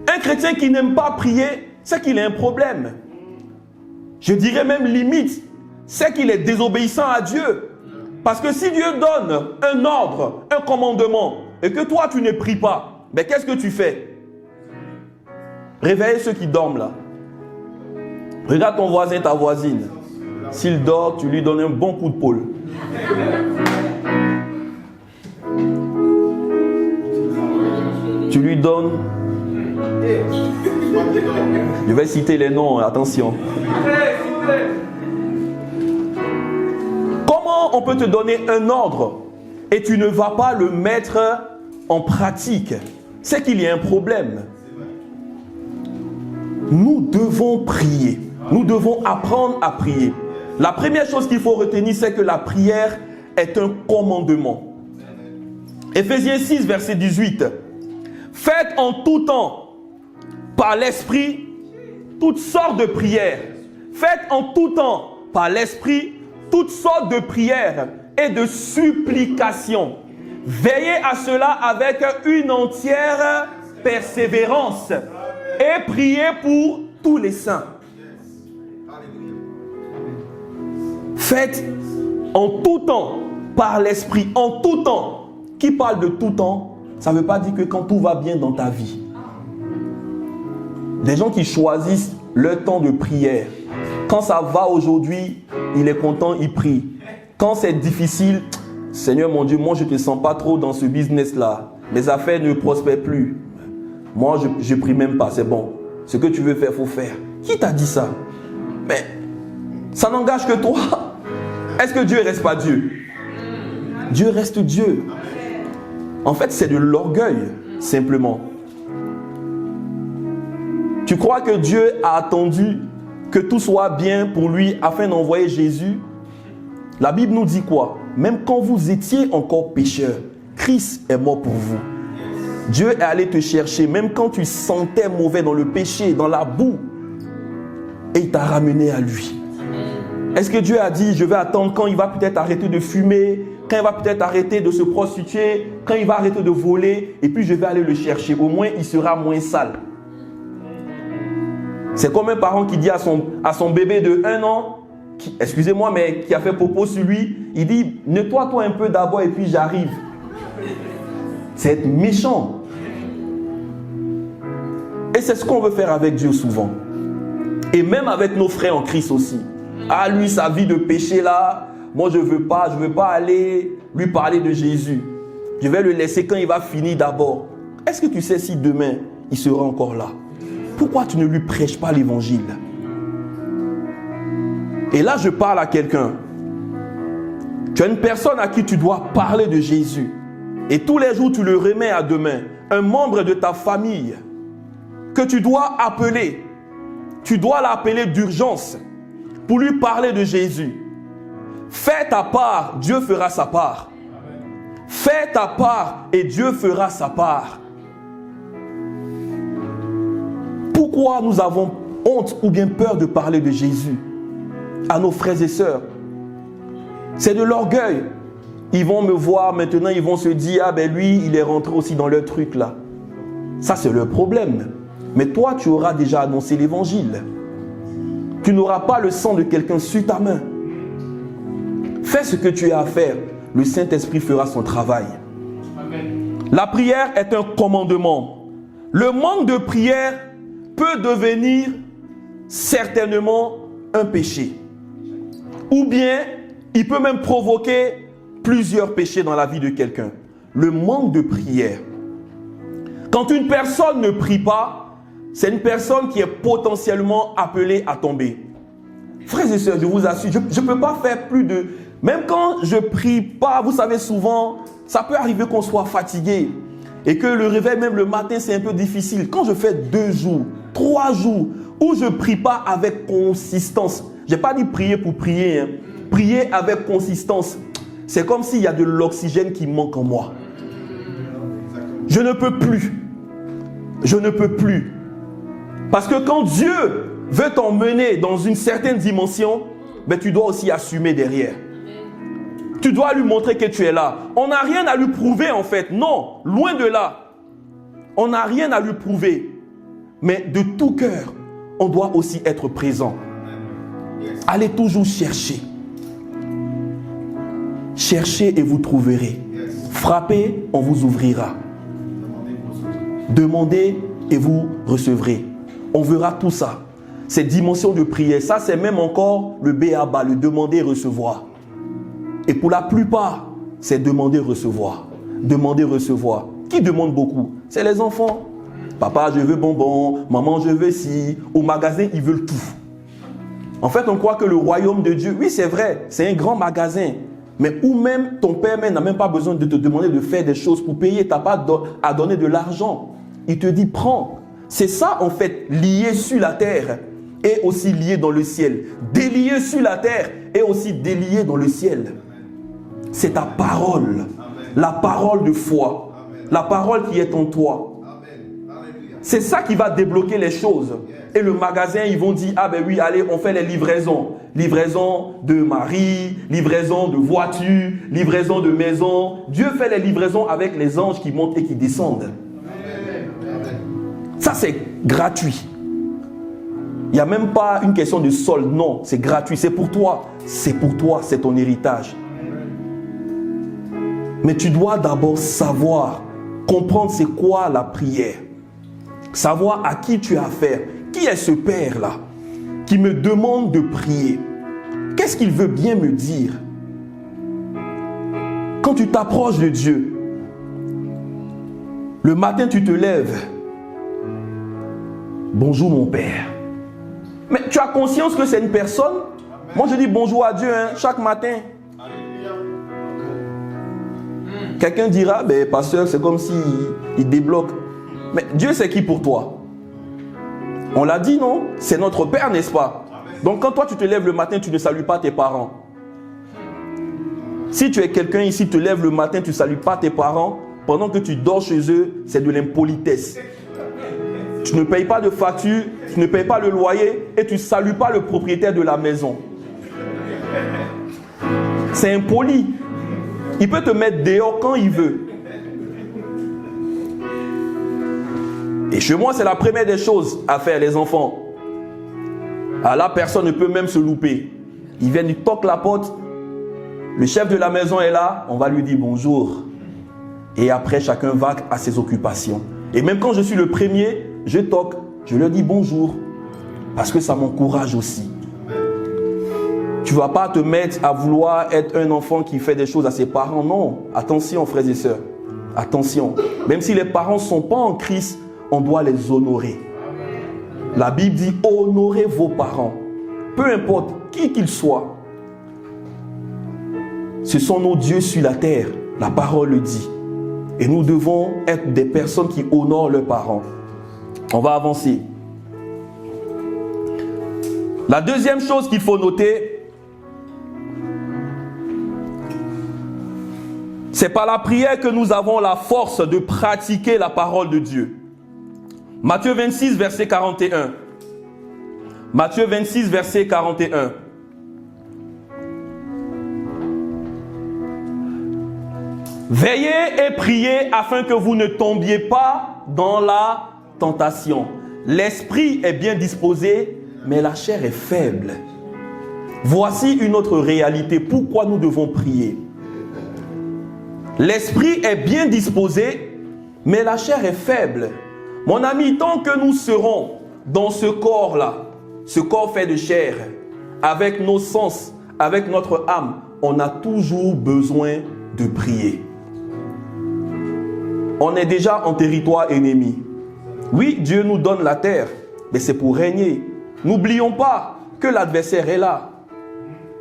Un chrétien qui n'aime pas prier, c'est qu'il a un problème. Je dirais même limite, c'est qu'il est désobéissant à Dieu. Parce que si Dieu donne un ordre, un commandement, et que toi tu ne pries pas, mais qu'est-ce que tu fais? Réveille ceux qui dorment là. Regarde ton voisin, ta voisine. S'il dort, tu lui donnes un bon coup de pôle. Tu lui donnes... Je vais citer les noms, attention. Comment on peut te donner un ordre et tu ne vas pas le mettre en pratique? C'est qu'il y a un problème. Nous devons prier. Nous devons apprendre à prier. La première chose qu'il faut retenir, c'est que la prière est un commandement. Éphésiens 6, verset 18. Faites en tout temps, par l'Esprit, toutes sortes de prières. Faites en tout temps, par l'Esprit, toutes sortes de prières et de supplications. Veillez à cela avec une entière persévérance et priez pour tous les saints. Faites en tout temps, par l'Esprit, en tout temps. Qui parle de tout temps, ça ne veut pas dire que quand tout va bien dans ta vie. Les gens qui choisissent leur temps de prière, quand ça va aujourd'hui, il est content, il prie. Quand c'est difficile, Seigneur mon Dieu, moi je ne te sens pas trop dans ce business-là. Mes affaires ne prospèrent plus. Moi je ne prie même pas, c'est bon. Ce que tu veux faire, il faut faire. Qui t'a dit ça? Mais ça n'engage que toi. Est-ce que Dieu ne reste pas Dieu? Dieu reste Dieu. En fait, c'est de l'orgueil, simplement. Tu crois que Dieu a attendu que tout soit bien pour lui afin d'envoyer Jésus? La Bible nous dit quoi? Même quand vous étiez encore pécheur, Christ est mort pour vous. Dieu est allé te chercher, même quand tu sentais mauvais dans le péché, dans la boue, et il t'a ramené à lui. Est-ce que Dieu a dit, je vais attendre quand il va peut-être arrêter de fumer, quand il va peut-être arrêter de se prostituer, quand il va arrêter de voler, et puis je vais aller le chercher. Au moins, il sera moins sale. C'est comme un parent qui dit à son bébé de 1 an, excusez-moi, mais qui a fait popo sur lui, il dit, nettoie-toi un peu d'abord et puis j'arrive. C'est être méchant. Et c'est ce qu'on veut faire avec Dieu souvent. Et même avec nos frères en Christ aussi. Ah, lui, sa vie de péché là, moi je veux pas aller lui parler de Jésus. Je vais le laisser quand il va finir d'abord. Est-ce que tu sais si demain, il sera encore là? Pourquoi tu ne lui prêches pas l'évangile? Et là, je parle à quelqu'un. Tu as une personne à qui tu dois parler de Jésus. Et tous les jours, tu le remets à demain. Un membre de ta famille que tu dois appeler. Tu dois l'appeler d'urgence pour lui parler de Jésus. Fais ta part, Dieu fera sa part. Fais ta part et Dieu fera sa part. Pourquoi nous avons honte ou bien peur de parler de Jésus à nos frères et sœurs? C'est de l'orgueil. Ils vont me voir maintenant, ils vont se dire, ah ben lui, il est rentré aussi dans leur truc là. Ça c'est leur problème. Mais toi, tu auras déjà annoncé l'évangile. Tu n'auras pas le sang de quelqu'un sur ta main. Fais ce que tu as à faire. Le Saint-Esprit fera son travail. Amen. La prière est un commandement. Le manque de prière peut devenir certainement un péché. Ou bien, il peut même provoquer plusieurs péchés dans la vie de quelqu'un. Le manque de prière. Quand une personne ne prie pas, c'est une personne qui est potentiellement appelée à tomber. Frères et sœurs, je vous assure, je ne peux pas faire plus de... Même quand je ne prie pas, vous savez souvent, ça peut arriver qu'on soit fatigué. Et que le réveil, même le matin, c'est un peu difficile. Quand je fais 2 jours, 3 jours, où je ne prie pas avec consistance. Je n'ai pas dit prier pour prier. Hein. Prier avec consistance. C'est comme s'il y a de l'oxygène qui manque en moi. Je ne peux plus. Je ne peux plus. Parce que quand Dieu veut t'emmener dans une certaine dimension, ben tu dois aussi assumer derrière. Tu dois lui montrer que tu es là. On n'a rien à lui prouver en fait. Non, loin de là. On n'a rien à lui prouver. Mais de tout cœur, on doit aussi être présent. Allez toujours chercher. Cherchez et vous trouverez. Frappez, on vous ouvrira. Demandez et vous recevrez. On verra tout ça. Ces dimensions de prière, ça c'est même encore le b.a.-ba, le demander et recevoir. Et pour la plupart, c'est demander, recevoir. Demander, recevoir. Qui demande beaucoup? C'est les enfants. Papa, je veux bonbon. Maman, je veux ci. Au magasin, ils veulent tout. En fait, on croit que le royaume de Dieu, oui, c'est vrai, c'est un grand magasin. Mais où même ton père n'a même pas besoin de te demander de faire des choses pour payer. Tu n'as pas à donner de l'argent. Il te dit, prends. C'est ça, en fait, lié sur la terre. est aussi lié dans le ciel. Délié sur la terre est aussi délié dans le ciel. C'est ta parole. La parole de foi. La parole qui est en toi. C'est ça qui va débloquer les choses. Et le magasin, ils vont dire, ah ben oui, allez, on fait les livraisons. Livraison de mari, livraison de voiture, livraison de maison. Dieu fait les livraisons avec les anges qui montent et qui descendent. Ça, c'est gratuit. Il n'y a même pas une question de solde. Non, c'est gratuit. C'est pour toi. C'est pour toi, c'est ton héritage. Mais tu dois d'abord savoir, comprendre c'est quoi la prière. Savoir à qui tu as affaire. Qui est ce Père-là qui me demande de prier? Qu'est-ce qu'il veut bien me dire? Quand tu t'approches de Dieu, le matin tu te lèves. Bonjour mon Père. Mais tu as conscience que c'est une personne? Moi je dis bonjour à Dieu chaque matin. Quelqu'un dira, ben pasteur, c'est comme s'il débloque. Mais Dieu c'est qui pour toi? On l'a dit, non? C'est notre Père, n'est-ce pas? Donc quand toi tu te lèves le matin, tu ne salues pas tes parents. Si tu es quelqu'un ici, te lèves le matin, tu ne salues pas tes parents, pendant que tu dors chez eux, c'est de l'impolitesse. Tu ne payes pas de facture, tu ne payes pas le loyer et tu ne salues pas le propriétaire de la maison. C'est impoli. Il peut te mettre dehors quand il veut. Et chez moi, c'est la première des choses à faire, les enfants. Ah, là, personne ne peut même se louper. Ils viennent, ils toquent la porte. Le chef de la maison est là. On va lui dire bonjour. Et après, chacun va à ses occupations. Et même quand je suis le premier, je toque. Je leur dis bonjour. Parce que ça m'encourage aussi. Tu ne vas pas te mettre à vouloir être un enfant qui fait des choses à ses parents. Non. Attention, frères et sœurs. Attention. Même si les parents ne sont pas en Christ, on doit les honorer. La Bible dit honorez vos parents. Peu importe qui qu'ils soient. Ce sont nos dieux sur la terre. La parole le dit. Et nous devons être des personnes qui honorent leurs parents. On va avancer. La deuxième chose qu'il faut noter, c'est par la prière que nous avons la force de pratiquer la parole de Dieu. Matthieu 26, verset 41. Matthieu 26, verset 41. Veillez et priez afin que vous ne tombiez pas dans la tentation. L'esprit est bien disposé, mais la chair est faible. Voici une autre réalité. Pourquoi nous devons prier? L'esprit est bien disposé, mais la chair est faible. Mon ami, tant que nous serons dans ce corps-là, ce corps fait de chair, avec nos sens, avec notre âme, on a toujours besoin de prier. On est déjà en territoire ennemi. Oui, Dieu nous donne la terre, mais c'est pour régner. N'oublions pas que l'adversaire est là.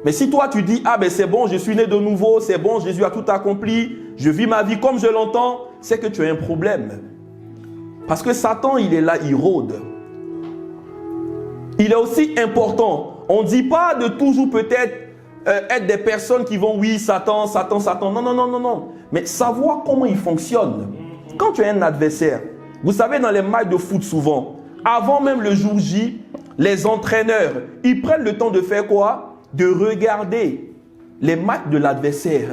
Mais si toi tu dis, ah ben c'est bon, je suis né de nouveau, c'est bon, Jésus a tout accompli, je vis ma vie comme je l'entends, c'est que tu as un problème. Parce que Satan, il est là, il rôde. Il est aussi important. On ne dit pas de toujours peut-être être des personnes qui vont, oui, Satan, Satan, Satan. Non, non, non, non, non. Mais savoir comment il fonctionne. Quand tu as un adversaire, vous savez, dans les matchs de foot souvent, avant même le jour J, les entraîneurs, ils prennent le temps de faire quoi? De regarder les matchs de l'adversaire.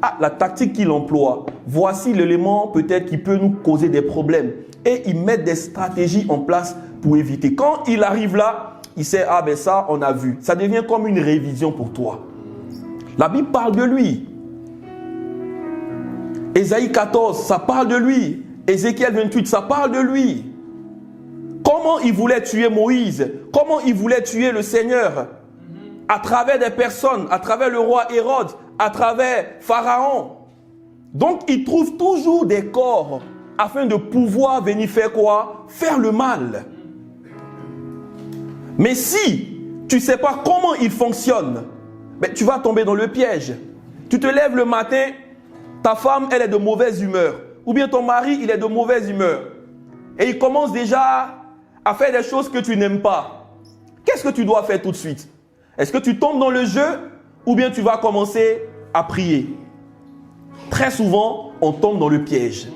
Ah, la tactique qu'il emploie. Voici l'élément peut-être qui peut nous causer des problèmes. Et ils mettent des stratégies en place pour éviter. Quand il arrive là, il sait, ah ben ça, on a vu. Ça devient comme une révision pour toi. La Bible parle de lui. Ésaïe 14, ça parle de lui. Ézéchiel 28, ça parle de lui. Comment il voulait tuer Moïse? Comment il voulait tuer le Seigneur? À travers des personnes, à travers le roi Hérode, à travers Pharaon. Donc, il trouve toujours des corps afin de pouvoir venir faire quoi? Faire le mal. Mais si tu ne sais pas comment il fonctionne, ben, tu vas tomber dans le piège. Tu te lèves le matin, ta femme, elle est de mauvaise humeur. Ou bien ton mari, il est de mauvaise humeur. Et il commence déjà à faire des choses que tu n'aimes pas. qu'est-ce que tu dois faire tout de suite? Est-ce que tu tombes dans le jeu ou bien tu vas commencer à prier? Très souvent, on tombe dans le piège.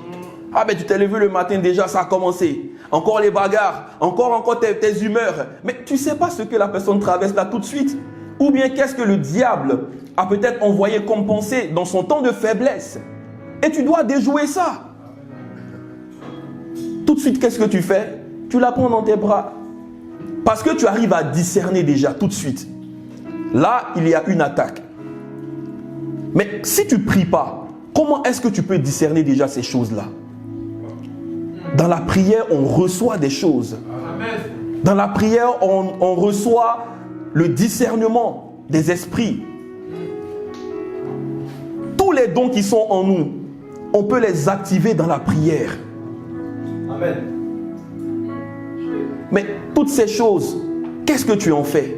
Ah ben tu t'es levé le matin déjà, ça a commencé. Encore les bagarres, encore tes humeurs. Mais tu ne sais pas ce que la personne traverse là tout de suite. Ou bien qu'est-ce que le diable a peut-être envoyé comme pensée dans son temps de faiblesse. Et tu dois déjouer ça. Tout de suite, qu'est-ce que tu fais? Tu la prends dans tes bras. Parce que tu arrives à discerner déjà tout de suite. Là, il y a une attaque. Mais si tu ne pries pas, comment est-ce que tu peux discerner déjà ces choses-là? Dans la prière, on reçoit des choses. Dans la prière, on reçoit le discernement des esprits. Tous les dons qui sont en nous, on peut les activer dans la prière. Amen. Mais toutes ces choses, qu'est-ce que tu en fais?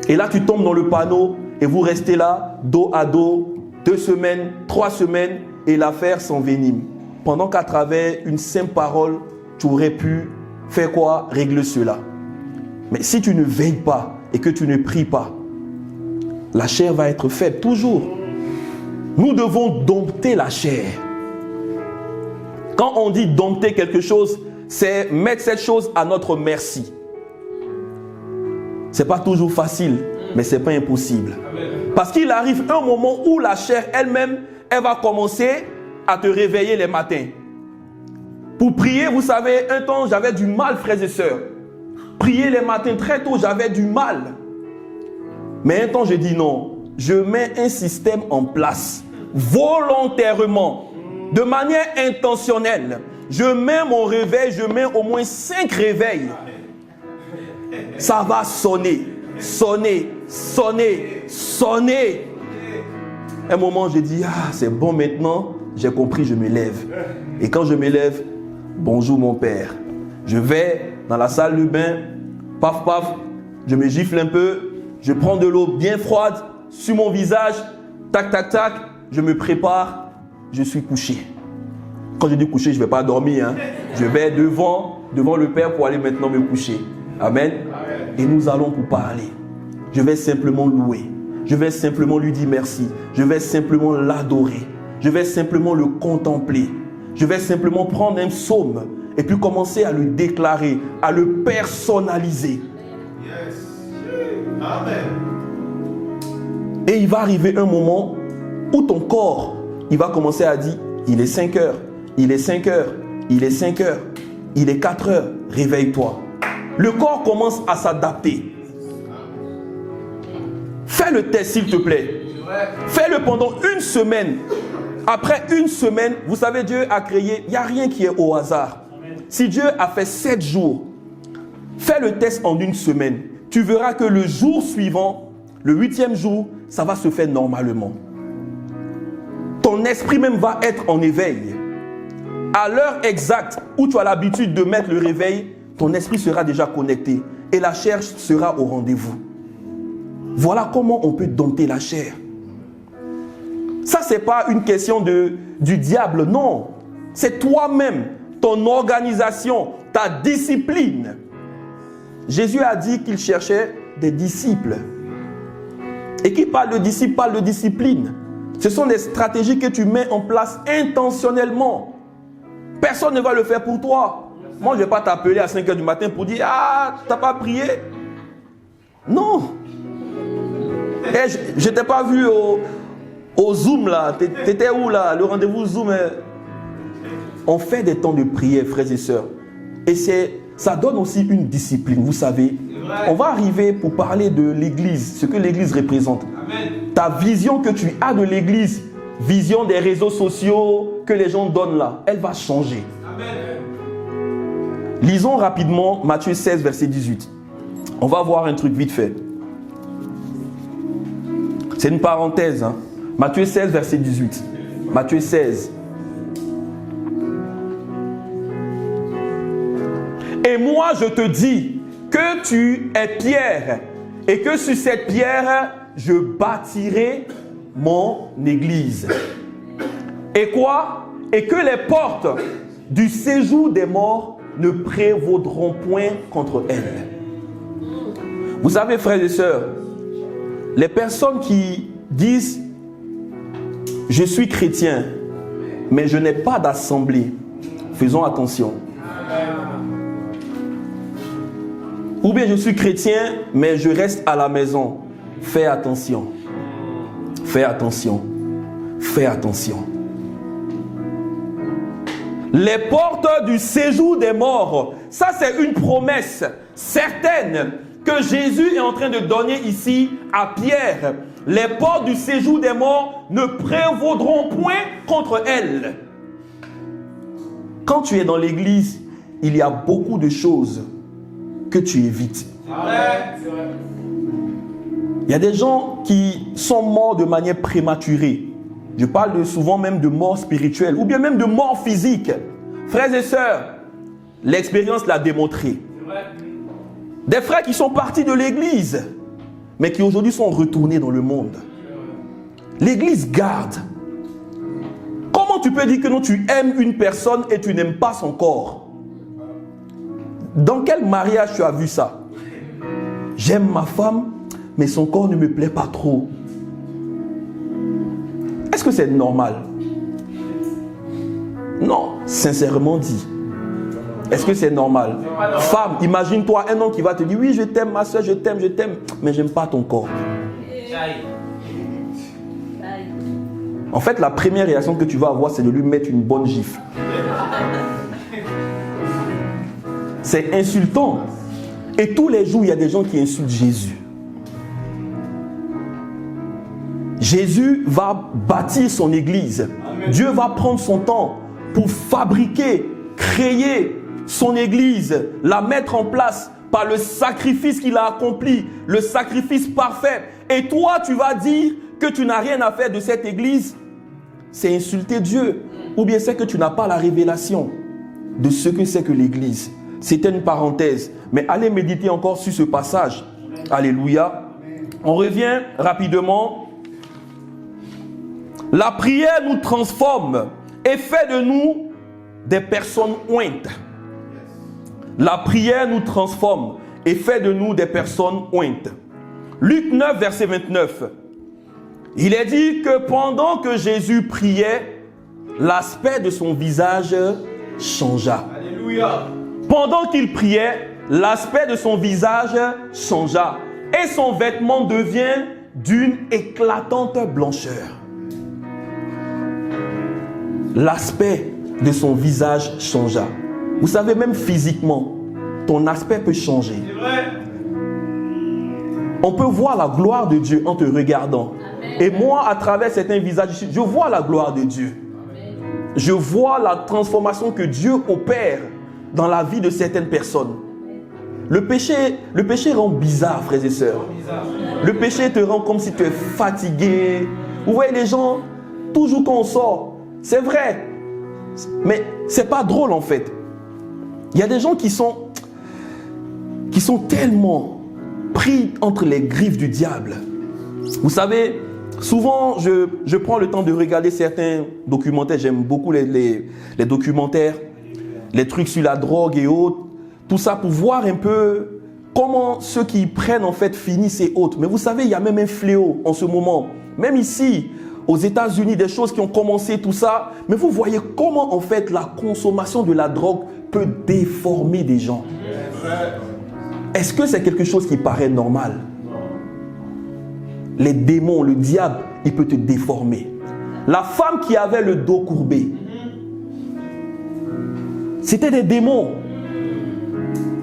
Et là, tu tombes dans le panneau et vous restez là, dos à dos, 2 semaines, 3 semaines, et l'affaire s'envenime. Pendant qu'à travers une simple parole, tu aurais pu faire quoi? Régler cela. Mais si tu ne veilles pas et que tu ne pries pas, la chair va être faible, toujours. Nous devons dompter la chair. Quand on dit dompter quelque chose, c'est mettre cette chose à notre merci. Ce n'est pas toujours facile, mais ce n'est pas impossible. Parce qu'il arrive un moment où la chair elle-même, elle va commencer à te réveiller les matins. Pour prier, vous savez, un temps, j'avais du mal, frères et sœurs. Prier les matins très tôt, j'avais du mal. Mais un temps, je dis non. Je mets un système en place, volontairement, de manière intentionnelle. Je mets mon réveil, je mets au moins 5 réveils. Ça va sonner, sonner, sonner, sonner. Un moment, je dis, ah, c'est bon maintenant, j'ai compris, je me lève. Et quand je me lève, bonjour mon père. Je vais dans la salle de bain, paf, paf, je me gifle un peu, je prends de l'eau bien froide sur mon visage, tac, tac, tac, je me prépare, je suis couché. Quand je dis coucher, je ne vais pas dormir. Je vais devant le Père pour aller maintenant me coucher. Amen. Et nous allons pour parler. Je vais simplement louer. Je vais simplement lui dire merci. Je vais simplement l'adorer. Je vais simplement le contempler. Je vais simplement prendre un psaume et puis commencer à le déclarer, à le personnaliser. Yes. Amen. Et il va arriver un moment où ton corps, il va commencer à dire, il est 5 heures. Il est 5 heures, il est 5 heures, il est 4 heures, réveille-toi. Le corps commence à s'adapter. Fais le test s'il te plaît. Fais-le pendant 1 semaine. Après 1 semaine, vous savez, Dieu a créé, il n'y a rien qui est au hasard. Si Dieu a fait 7 jours, fais le test en 1 semaine. Tu verras que le jour suivant, le 8e jour, ça va se faire normalement. Ton esprit même va être en éveil. À l'heure exacte où tu as l'habitude de mettre le réveil, ton esprit sera déjà connecté et la chair sera au rendez-vous. Voilà comment on peut dompter la chair. Ça, ce n'est pas une question du diable, non. C'est toi-même, ton organisation, ta discipline. Jésus a dit qu'il cherchait des disciples. Et qui parle de disciples, parle de discipline. Ce sont des stratégies que tu mets en place intentionnellement. Personne ne va le faire pour toi. Moi, je ne vais pas t'appeler à 5 heures du matin pour dire « Ah, tu n'as pas prié ?» Non. Et je ne t'ai pas vu au Zoom là. Tu étais où là? Le rendez-vous Zoom. On fait des temps de prière, frères et sœurs. Et ça donne aussi une discipline, vous savez. On va arriver pour parler de l'église, ce que l'église représente. Amen. Ta vision que tu as de l'église, vision des réseaux sociaux que les gens donnent là, elle va changer. Amen. Lisons rapidement Matthieu 16, verset 18. On va voir un truc vite fait. C'est une parenthèse. Hein. Matthieu 16, verset 18. Matthieu 16. Et moi, je te dis que tu es Pierre, et que sur cette pierre, je bâtirai mon église. Et quoi? Et que les portes du séjour des morts ne prévaudront point contre elle. Vous savez, frères et sœurs, les personnes qui disent « Je suis chrétien, mais je n'ai pas d'assemblée », faisons attention. Ou bien « Je suis chrétien, mais je reste à la maison ». Fais attention. Fais attention. Fais attention. Les portes du séjour des morts, ça c'est une promesse certaine que Jésus est en train de donner ici à Pierre. Les portes du séjour des morts ne prévaudront point contre elles. Quand tu es dans l'église, il y a beaucoup de choses que tu évites. Il y a des gens qui sont morts de manière prématurée. Je parle souvent même de mort spirituelle ou bien même de mort physique. Frères et sœurs, l'expérience l'a démontré. Des frères qui sont partis de l'église, mais qui aujourd'hui sont retournés dans le monde. L'église garde. Comment tu peux dire que non, tu aimes une personne et tu n'aimes pas son corps? Dans quel mariage tu as vu ça? J'aime ma femme, mais son corps ne me plaît pas trop. Est-ce que c'est normal? Non, sincèrement dit. Est-ce que c'est normal? Femme, imagine-toi un homme qui va te dire « Oui, je t'aime ma soeur, je t'aime, mais j'aime pas ton corps. » En fait, la première réaction que tu vas avoir, c'est de lui mettre une bonne gifle. C'est insultant. Et tous les jours, il y a des gens qui insultent Jésus. Jésus va bâtir son église. Amen. Dieu va prendre son temps pour fabriquer, créer son église, la mettre en place par le sacrifice qu'il a accompli, le sacrifice parfait. Et toi, tu vas dire que tu n'as rien à faire de cette église. C'est insulter Dieu. Ou bien c'est que tu n'as pas la révélation de ce que c'est que l'église. C'était une parenthèse. Mais allez méditer encore sur ce passage. Alléluia. On revient rapidement. La prière nous transforme et fait de nous des personnes ointes. La prière nous transforme et fait de nous des personnes ointes. Luc 9, verset 29. Il est dit que pendant que Jésus priait, l'aspect de son visage changea. Alléluia. Pendant qu'il priait, l'aspect de son visage changea et son vêtement devient d'une éclatante blancheur. L'aspect de son visage changea. Vous savez, même physiquement, ton aspect peut changer. C'est vrai. On peut voir la gloire de Dieu en te regardant. Amen. Et moi, à travers certains visages, je vois la gloire de Dieu. Amen. Je vois la transformation que Dieu opère dans la vie de certaines personnes. Le péché rend bizarre, frères et sœurs. Le péché te rend comme si tu es fatigué. Vous voyez les gens, toujours quand on sort, c'est vrai, mais c'est pas drôle en fait. Il y a des gens qui sont tellement pris entre les griffes du diable. Vous savez, souvent je prends le temps de regarder certains documentaires. J'aime beaucoup les documentaires, les trucs sur la drogue et autres. Tout ça pour voir un peu comment ceux qui y prennent en fait finissent et autres. Mais vous savez, il y a même un fléau en ce moment. Même ici, aux États-Unis, des choses qui ont commencé, tout ça. Mais vous voyez comment, en fait, la consommation de la drogue peut déformer des gens. Est-ce que c'est quelque chose qui paraît normal? Les démons, le diable, il peut te déformer. La femme qui avait le dos courbé, c'était des démons.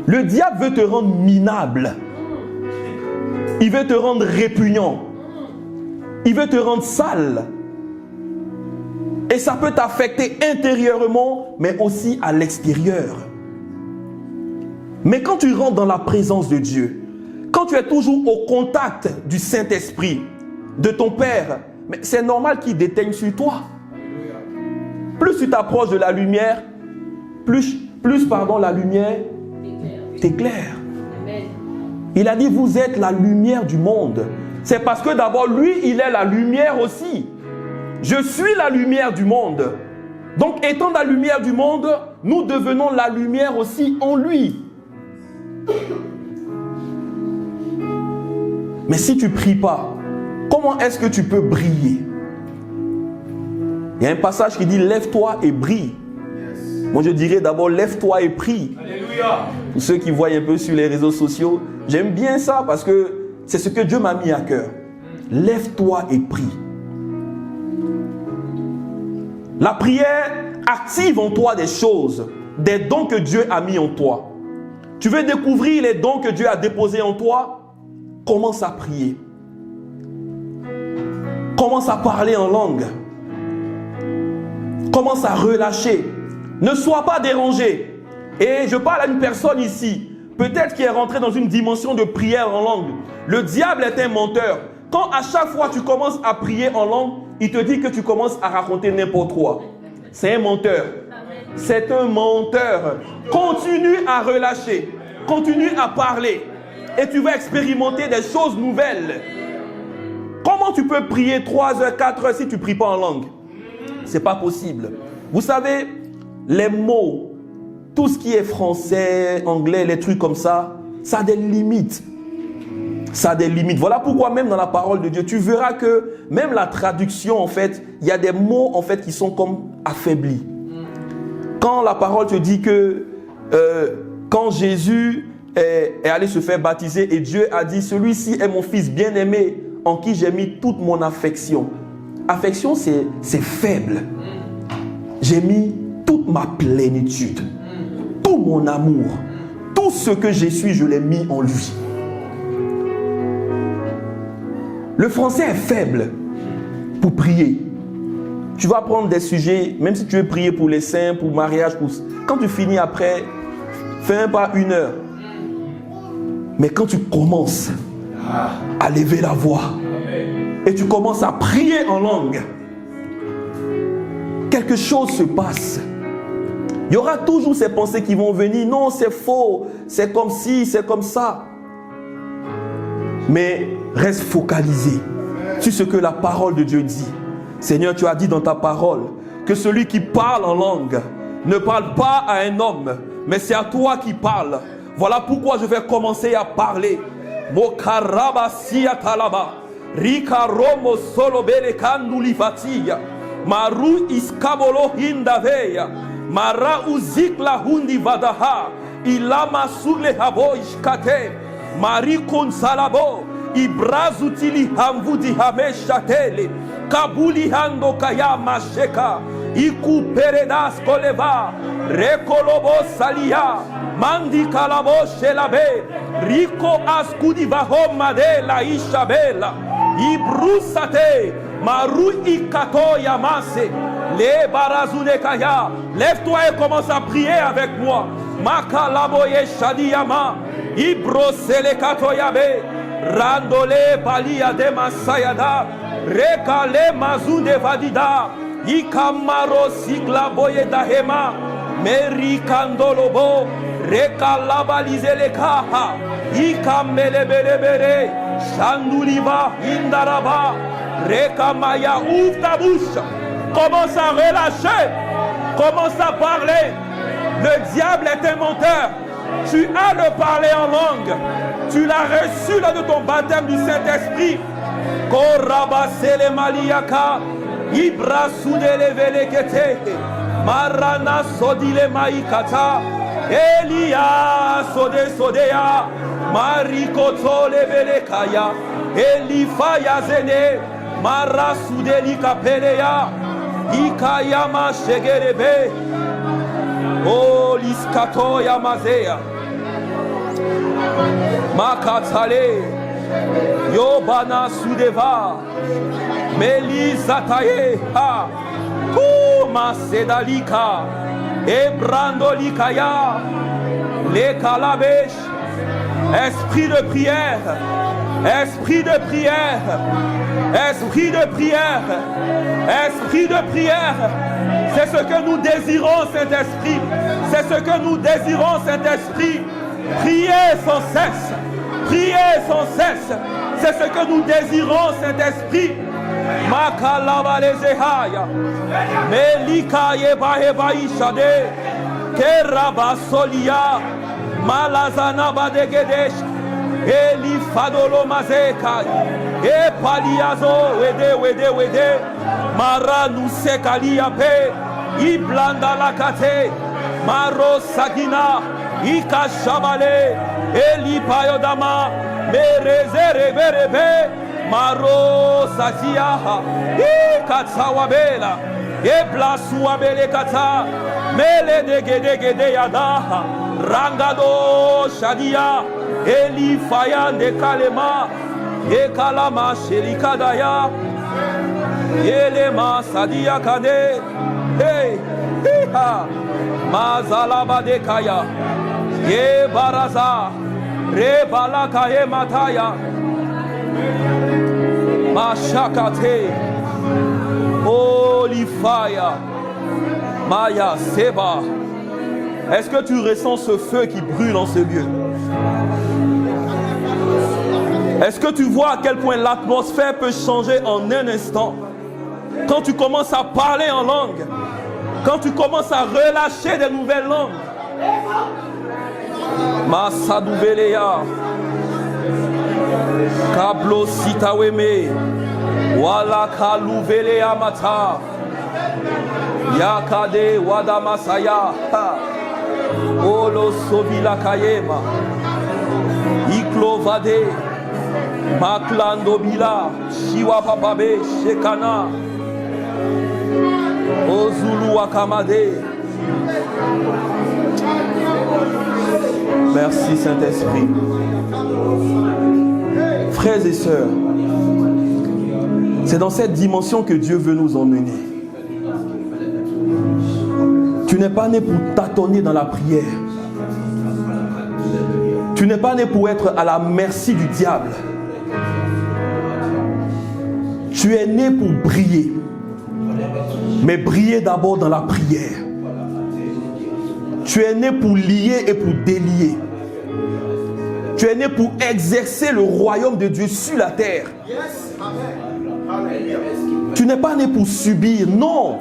Le diable veut te rendre minable. Il veut te rendre répugnant. Il veut te rendre sale. Et ça peut t'affecter intérieurement, mais aussi à l'extérieur. Mais quand tu rentres dans la présence de Dieu, quand tu es toujours au contact du Saint-Esprit, de ton Père, mais c'est normal qu'il déteigne sur toi. Plus tu t'approches de la lumière, plus la lumière t'éclaire. Il a dit, vous êtes la lumière du monde. C'est parce que d'abord, lui, il est la lumière aussi. Je suis la lumière du monde. Donc, étant la lumière du monde, nous devenons la lumière aussi en lui. Mais si tu ne pries pas, comment est-ce que tu peux briller? Il y a un passage qui dit « Lève-toi et brille ». Moi, je dirais d'abord « Lève-toi et prie ». Alléluia. Pour ceux qui voient un peu sur les réseaux sociaux, j'aime bien ça parce que c'est ce que Dieu m'a mis à cœur. Lève-toi et prie. La prière active en toi des choses, des dons que Dieu a mis en toi. Tu veux découvrir les dons que Dieu a déposés en toi? Commence à prier. Commence à parler en langue. Commence à relâcher. Ne sois pas dérangé. Et je parle à une personne ici, peut-être qui est rentrée dans une dimension de prière en langue. Le diable est un menteur. Quand à chaque fois tu commences à prier en langue, il te dit que tu commences à raconter n'importe quoi. C'est un menteur. C'est un menteur. Continue à relâcher. Continue à parler. Et tu vas expérimenter des choses nouvelles. Comment tu peux prier 3 heures, 4 heures si tu ne pries pas en langue? C'est pas possible. Vous savez, les mots, tout ce qui est français, anglais, les trucs comme ça, ça a des limites. Ça a des limites. Voilà pourquoi même dans la parole de Dieu, tu verras que même la traduction, en fait, il y a des mots, en fait, qui sont comme affaiblis. Quand la parole te dit que quand Jésus est allé se faire baptiser et Dieu a dit, celui-ci est mon fils bien-aimé en qui j'ai mis toute mon affection. Affection, c'est faible. J'ai mis toute ma plénitude, tout mon amour, tout ce que je suis, je l'ai mis en lui. Le français est faible pour prier. Tu vas prendre des sujets, même si tu veux prier pour les saints, pour mariage, quand tu finis après, fais un pas 1 heure. Mais quand tu commences à lever la voix et tu commences à prier en langue, quelque chose se passe. Il y aura toujours ces pensées qui vont venir. Non, c'est faux, c'est comme ci, c'est comme ça. Mais reste focalisé sur ce que la parole de Dieu dit. Seigneur, tu as dit dans ta parole que celui qui parle en langue ne parle pas à un homme, mais c'est à toi qui parle. Voilà pourquoi je vais commencer à parler. Mokaraba siya talaba, rika romo solo bele kanduli fatiya, maru iskabolo hindaveya, mara uzikla hundi vadaha, ilama sule habo ishkate, mari konsalabo, ibrazutili hamvudi hameshatele, kabuli hando kaya masheka, iku peredas koleva, rekolobo salia, mandi kalabo shelabe, riko askudi vahoma de la ishabela, ibrusate, maru ikato yamase, le barazune kaya. Lève-toi et commence à prier avec moi. Makalaboye shadiyama, ibrosele kato yabe, randole balia de masayada, rekale mazunde vadida, ikamaro sigla boye dahema, merikandolobo, rekalabalize le kaha, ikamelebelebere, chanduliba, indaraba, rekamaya, ouvre ta bouche, commence à relâcher, commence à parler. Le diable est un menteur. Tu as le parler en langue. Tu l'as reçu lors de ton baptême du Saint-Esprit. Korabasele maliaka, ibrasudele velekete, marana sodile maikata, Elia sode sodea, marikotole velekaya, elifaya zene, marasudeli kapeleya, ikayama shegerebe, o liskato yamazea, makatale, Yobana Sudeva, Melizataye, ha, Kuma Sedalika, Ebrandolikaya, les Kalabesh, esprit de prière, esprit de prière, esprit de prière, esprit de prière. C'est ce que nous désirons, Saint-Esprit. C'est ce que nous désirons, Saint-Esprit. Priez sans cesse. Priez sans cesse. C'est ce que nous désirons, Saint-Esprit. Makalaba lezehaya. Melika yeba heba ishade. Keraba solia. Malazana badegedesh. Eli fadolo mazeka. E paliazo wede. Mara nusekali ape. Iblanda lakate. Maro sagina. Ika shabale. Eli payodama. Mereze rebe. Maro satia. Ikatsawabela. Ebla suabele kata. Mele de yada. Rangado shadia. Eli faya de kalema. Ekalama shelikadaya. Elema sadia kade. Hey. Ha. Mazalaba de kaya. Ye baraza. Re balaka ye mataya. Mashakate. Holy fire. Maya Seba. Est-ce que tu ressens ce feu qui brûle en ce lieu? Est-ce que tu vois à quel point l'atmosphère peut changer en un instant? Quand tu commences à parler en langue, quand tu commences à relâcher des nouvelles langues. Masadouveleya. Kablo sitaweme. Wala kalouvelea mata. Yakade wadamasaya. Olo sovila kayema. Iklovade. Maklando bila. Shiwa papabe. Shekana. Ozulu wakamade. Merci Saint-Esprit. Frères et sœurs, c'est dans cette dimension que Dieu veut nous emmener. Tu n'es pas né pour tâtonner dans la prière. Tu n'es pas né pour être à la merci du diable. Tu es né pour briller. Mais briller d'abord dans la prière. Tu es né pour lier et pour délier. Tu es né pour exercer le royaume de Dieu sur la terre. Tu n'es pas né pour subir, non.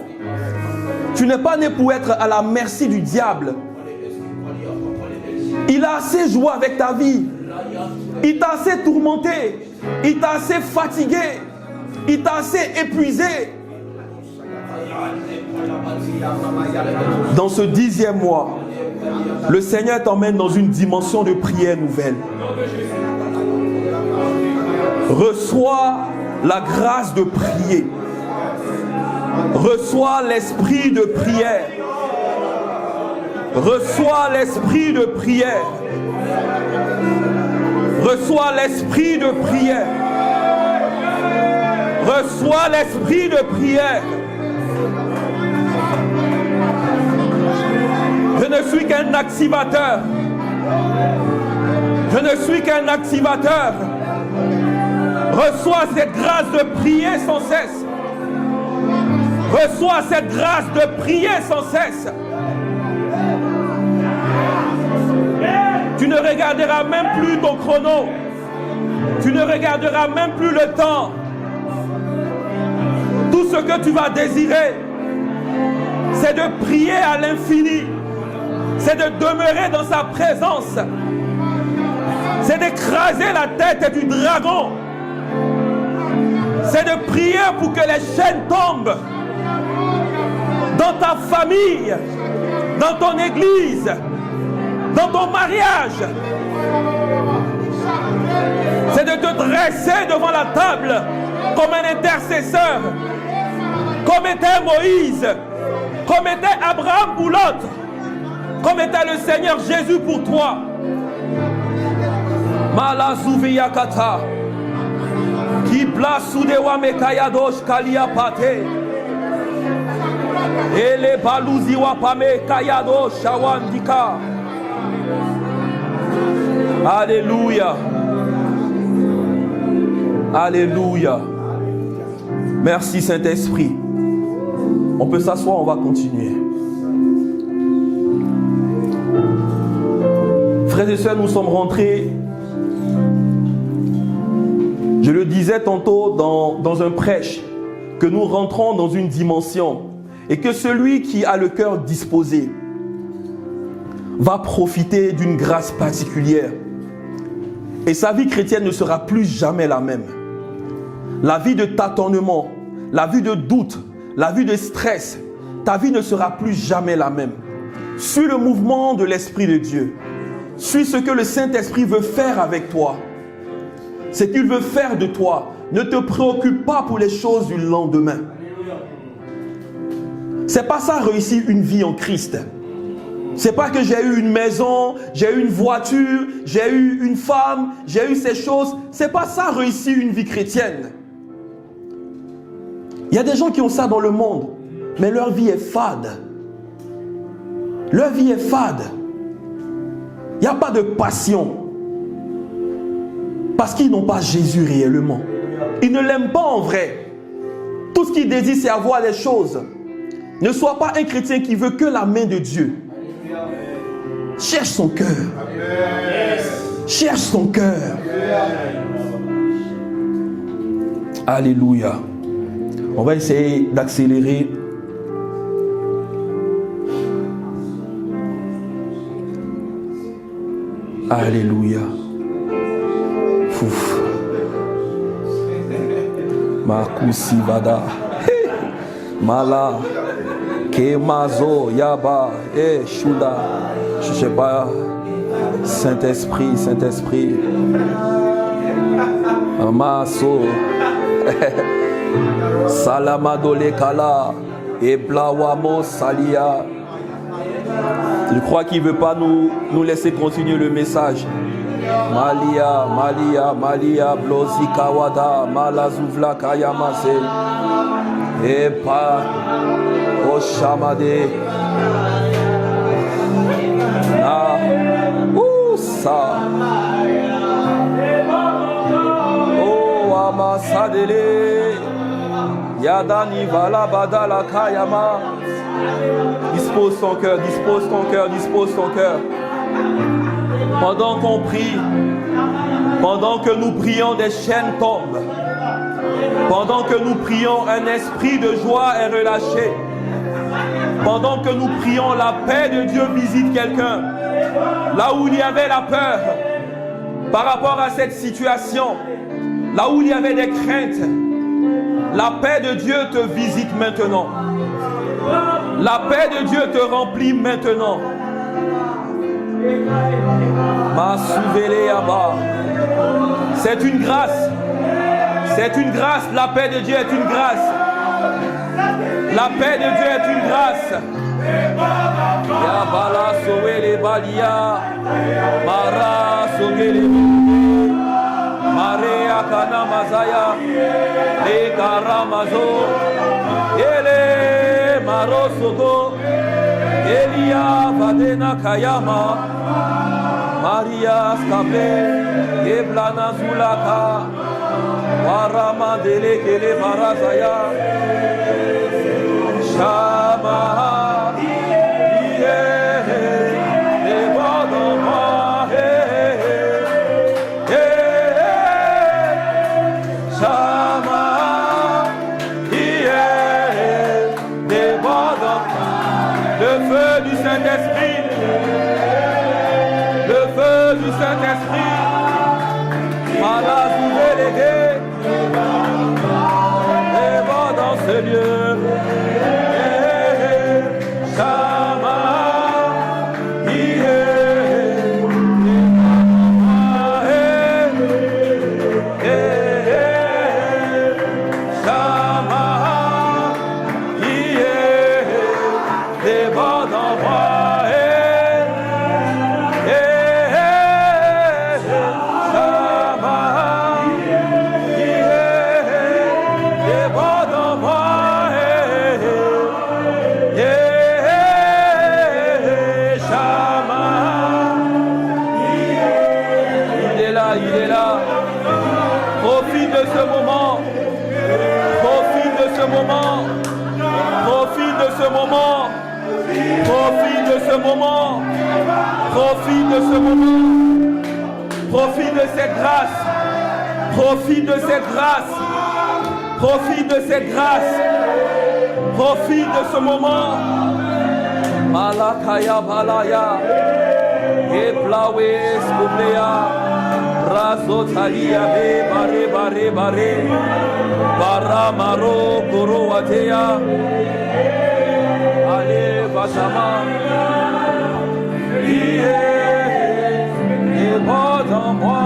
Tu n'es pas né pour être à la merci du diable. Il a assez joué avec ta vie. Il t'a assez tourmenté. Il t'a assez fatigué. Il t'a assez épuisé. Dans ce 10e mois, le Seigneur t'emmène dans une dimension de prière nouvelle. Reçois la grâce de prier. Reçois l'esprit de prière. Reçois l'esprit de prière. Reçois l'esprit de prière. Reçois l'esprit de prière. Je ne suis qu'un activateur. Je ne suis qu'un activateur. Reçois cette grâce de prier sans cesse. Reçois cette grâce de prier sans cesse. Tu ne regarderas même plus ton chrono. Tu ne regarderas même plus le temps. Tout ce que tu vas désirer, c'est de prier à l'infini. C'est de demeurer dans sa présence. C'est d'écraser la tête du dragon. C'est de prier pour que les chaînes tombent dans ta famille, dans ton église, dans ton mariage. C'est de te dresser devant la table comme un intercesseur, comme était Moïse, comme était Abraham pour l'autre, comme était le Seigneur Jésus pour toi. Malazuviyakata, Kibla Sudewa Mekayadosh Kalia Pate, Ele Baluziwa Pame Kayado Shawandika. Alléluia. Alléluia. Merci Saint-Esprit. On peut s'asseoir, on va continuer. Frères et sœurs, nous sommes rentrés, je le disais tantôt dans un prêche, que nous rentrons dans une dimension et que celui qui a le cœur disposé va profiter d'une grâce particulière. Et sa vie chrétienne ne sera plus jamais la même. La vie de tâtonnement, la vie de doute, la vie de stress, ta vie ne sera plus jamais la même. Suis le mouvement de l'Esprit de Dieu. Suis ce que le Saint-Esprit veut faire avec toi. Ce qu'il veut faire de toi. Ne te préoccupe pas pour les choses du lendemain. C'est pas ça réussir une vie en Christ. C'est pas que j'ai eu une maison, j'ai eu une voiture, j'ai eu une femme, j'ai eu ces choses. C'est pas ça réussir une vie chrétienne. Il y a des gens qui ont ça dans le monde, mais leur vie est fade. Leur vie est fade. Il n'y a pas de passion. Parce qu'ils n'ont pas Jésus réellement. Ils ne l'aiment pas en vrai. Tout ce qu'ils désirent, c'est avoir les choses. Ne sois pas un chrétien qui veut que la main de Dieu. Cherche son cœur. Cherche son cœur. Alléluia. On va essayer d'accélérer. Alléluia. Fouf. Makusi Vada. Mala. Kemazo Yaba. Shuda. Je sais pas. Saint-Esprit, Saint-Esprit. Amaso. Salamadole Kala. Eblawamo Salia. Je crois qu'il ne veut pas nous laisser continuer le message. Malia, Malia, Malia, Blosi Kawada, Malazuvla Kayamase, Epa, Oshamade, Na, Oussa, Oh Amasadele, Yadani Vala Badala Kayama. Dispose ton cœur, dispose ton cœur, dispose ton cœur. Pendant qu'on prie, pendant que nous prions, des chaînes tombent. Pendant que nous prions, un esprit de joie est relâché. Pendant que nous prions, la paix de Dieu visite quelqu'un. Là où il y avait la peur par rapport à cette situation, là où il y avait des craintes, la paix de Dieu te visite maintenant. La paix de Dieu te remplit maintenant. C'est une grâce. C'est une grâce. La paix de Dieu est une grâce. La paix de Dieu est une grâce. Yabala Sowele Balia. Mara Sowele Maria Kana Mazaya. Le Karamazo. Ele Marosogo. Elia Vadena Kayama. Maria Skabe. Eblana Zulaka. Warama Dele Kele Marazaya. Shama. Saint-Esprit, malade délégué, et va dans ce lieu. Shama, profite de ce moment, profite de cette grâce, profite de cette grâce, profite de cette grâce, profite de ce moment. Malakaya Balaya, Eplawe Skublea, Marazo talia be bare bare bare. Baramaro koro atea. Ale basama. Et pas en moi.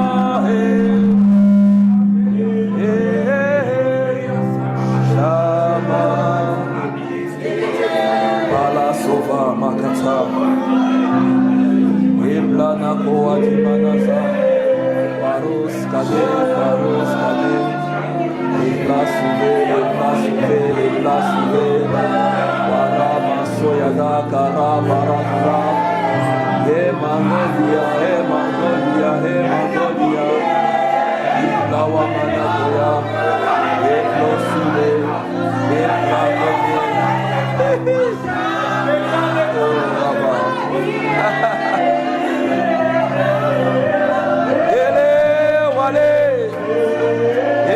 Sova makata Eblana koati manasa Paros kade Ebla suve Warama soyaga kara baraka Mangolia Ebla wamanakoya Eblo suve Ebla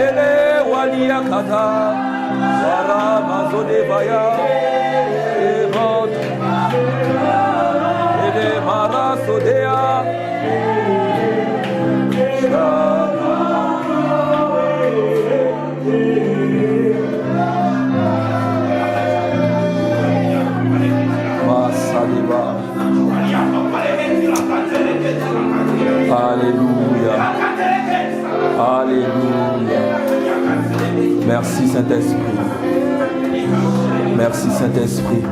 Ele walia kata Sara mazode baya Erod Ele mara sodea Alléluia. Alléluia. Merci Saint-Esprit. Merci Saint-Esprit.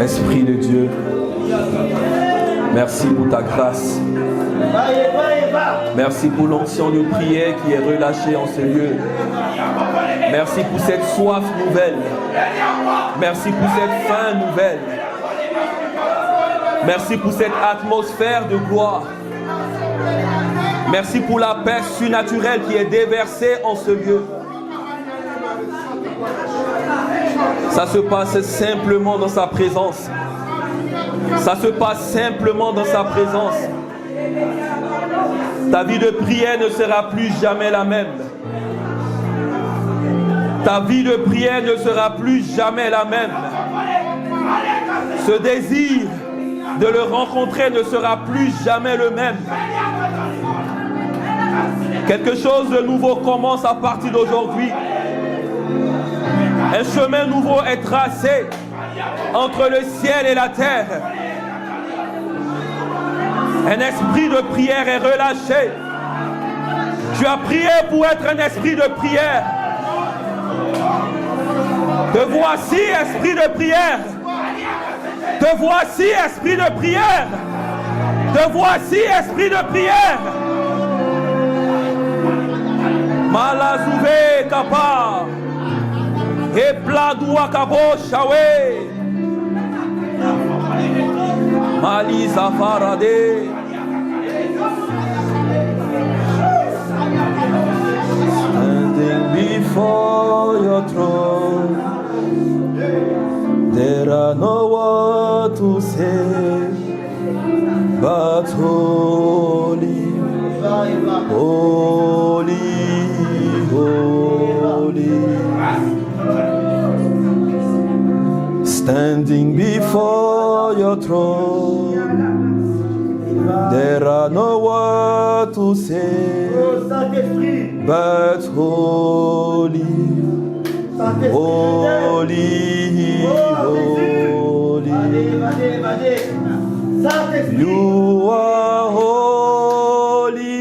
Esprit de Dieu. Merci pour ta grâce. Merci pour l'onction de prière qui est relâchée en ce lieu. Merci pour cette soif nouvelle. Merci pour cette faim nouvelle. Merci pour cette atmosphère de gloire. Merci pour la paix surnaturelle qui est déversée en ce lieu. Ça se passe simplement dans sa présence. Ça se passe simplement dans sa présence. Ta vie de prière ne sera plus jamais la même. Ta vie de prière ne sera plus jamais la même. Ce désir de le rencontrer ne sera plus jamais le même. Quelque chose de nouveau commence à partir d'aujourd'hui. Un chemin nouveau est tracé entre le ciel et la terre. Un esprit de prière est relâché. Tu as prié pour être un esprit de prière. Te voici, esprit de prière. Te voici, esprit de prière. Te voici, esprit de prière. Malazouvé kapa. Et pladoua kabo shawe. Malisa farade. Standing before your throne, there are no words to say, but holy, holy, holy. Standing before your throne, there are no words to say, but holy, holy, holy. You are holy,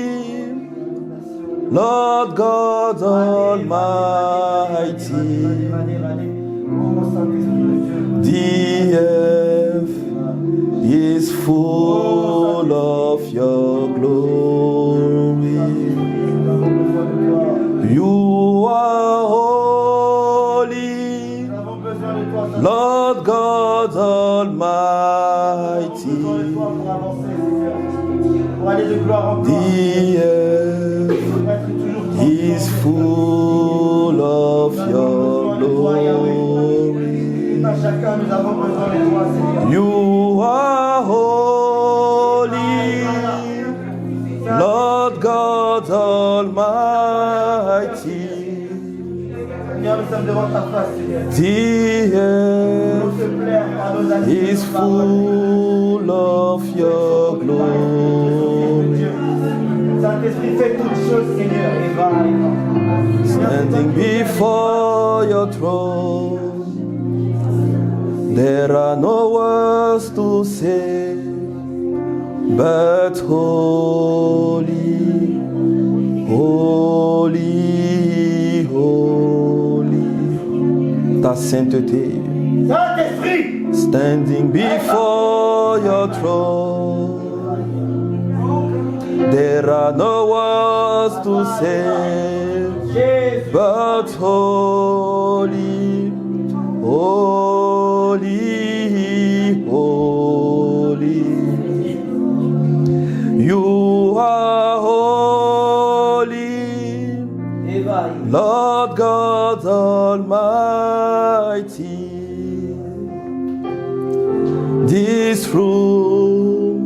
Lord God Almighty. The earth is full of your glory. You are holy, Lord God Almighty. The earth is full of your glory. You are holy, Lord God Almighty. The earth is full of your glory. Saint-Esprit, fais toutes choses, Seigneur. Et va. Standing before your throne, there are no words to say, but holy, holy, holy. Ta sainteté. Saint-Esprit. Standing before your throne, there are no words to say, but holy, holy, holy. You are holy, Lord God Almighty. This room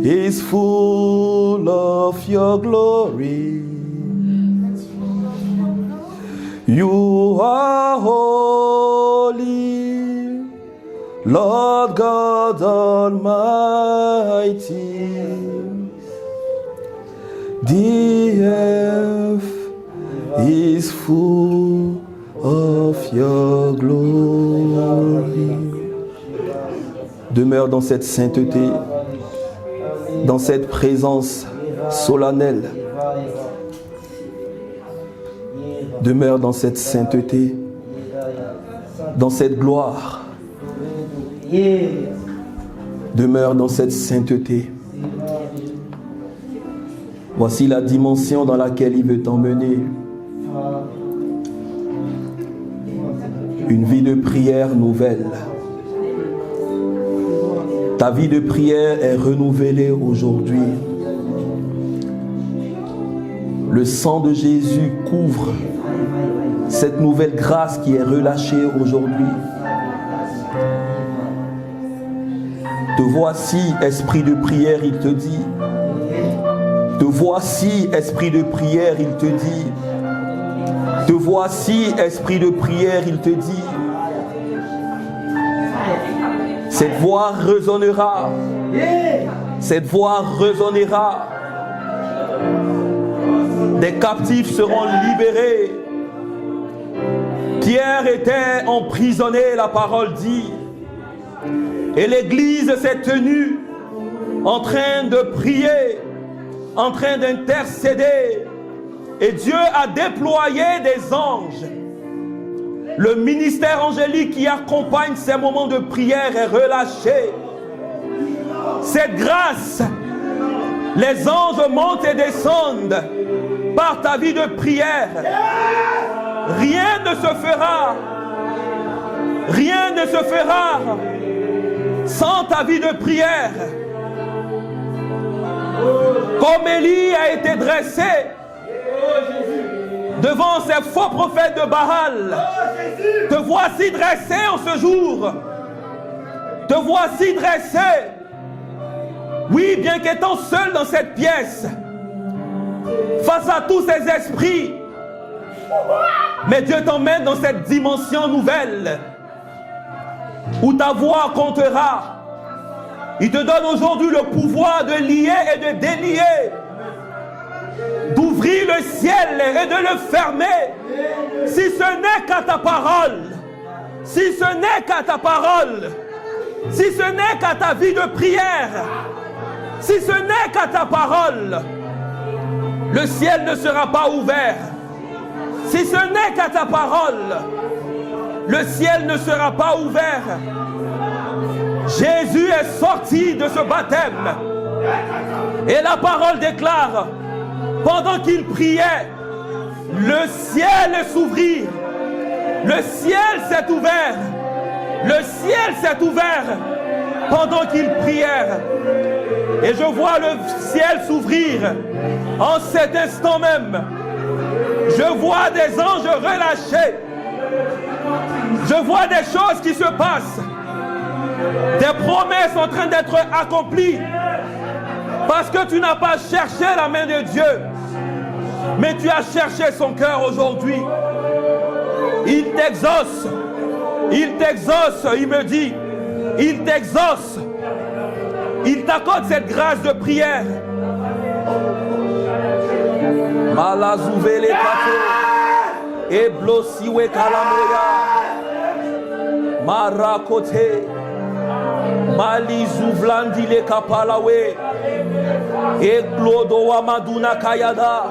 is full of your glory. You are holy, Lord God Almighty. The earth is full of your glory. Demeure dans cette sainteté, dans cette présence solennelle. Demeure dans cette sainteté, dans cette gloire. Demeure dans cette sainteté. Voici la dimension dans laquelle il veut t'emmener. Une vie de prière nouvelle. Ta vie de prière est renouvelée aujourd'hui. Le sang de Jésus couvre cette nouvelle grâce qui est relâchée aujourd'hui. Te voici, esprit de prière, il te dit. Te voici, esprit de prière, il te dit. Te voici, esprit de prière, il te dit. Cette voix résonnera. Cette voix résonnera. Des captifs seront libérés. Pierre était emprisonné, la parole dit. Et l'église s'est tenue en train de prier, en train d'intercéder. Et Dieu a déployé des anges. Le ministère angélique qui accompagne ces moments de prière est relâché. Cette grâce, les anges montent et descendent par ta vie de prière. Rien ne se fera. Rien ne se fera sans ta vie de prière. Comme Élie a été dressé devant ces faux prophètes de Baal, te voici dressé en ce jour. Te voici dressé. Oui, bien qu'étant seul dans cette pièce, face à tous ces esprits, mais Dieu t'emmène dans cette dimension nouvelle où ta voix comptera. Il te donne aujourd'hui le pouvoir de lier et de délier, d'ouvrir le ciel et de le fermer. Si ce n'est qu'à ta parole, si ce n'est qu'à ta parole, si ce n'est qu'à ta vie de prière, si ce n'est qu'à ta parole, le ciel ne sera pas ouvert. Si ce n'est qu'à ta parole, le ciel ne sera pas ouvert. Jésus est sorti de ce baptême. Et la parole déclare, pendant qu'il priait, le ciel s'ouvrit. Le ciel s'est ouvert. Le ciel s'est ouvert pendant qu'il priait. Et je vois le ciel s'ouvrir en cet instant même. Je vois des anges relâchés. Je vois des choses qui se passent. Des promesses en train d'être accomplies. Parce que tu n'as pas cherché la main de Dieu, mais tu as cherché son cœur aujourd'hui. Il t'exauce. Il t'exauce, il me dit. Il t'exauce. Il t'accorde cette grâce de prière. Malazuvele kato. Eblosiwe kalamoya. Marakote. Malizuvlandile kapalawe. Eklodo wa maduna kayada.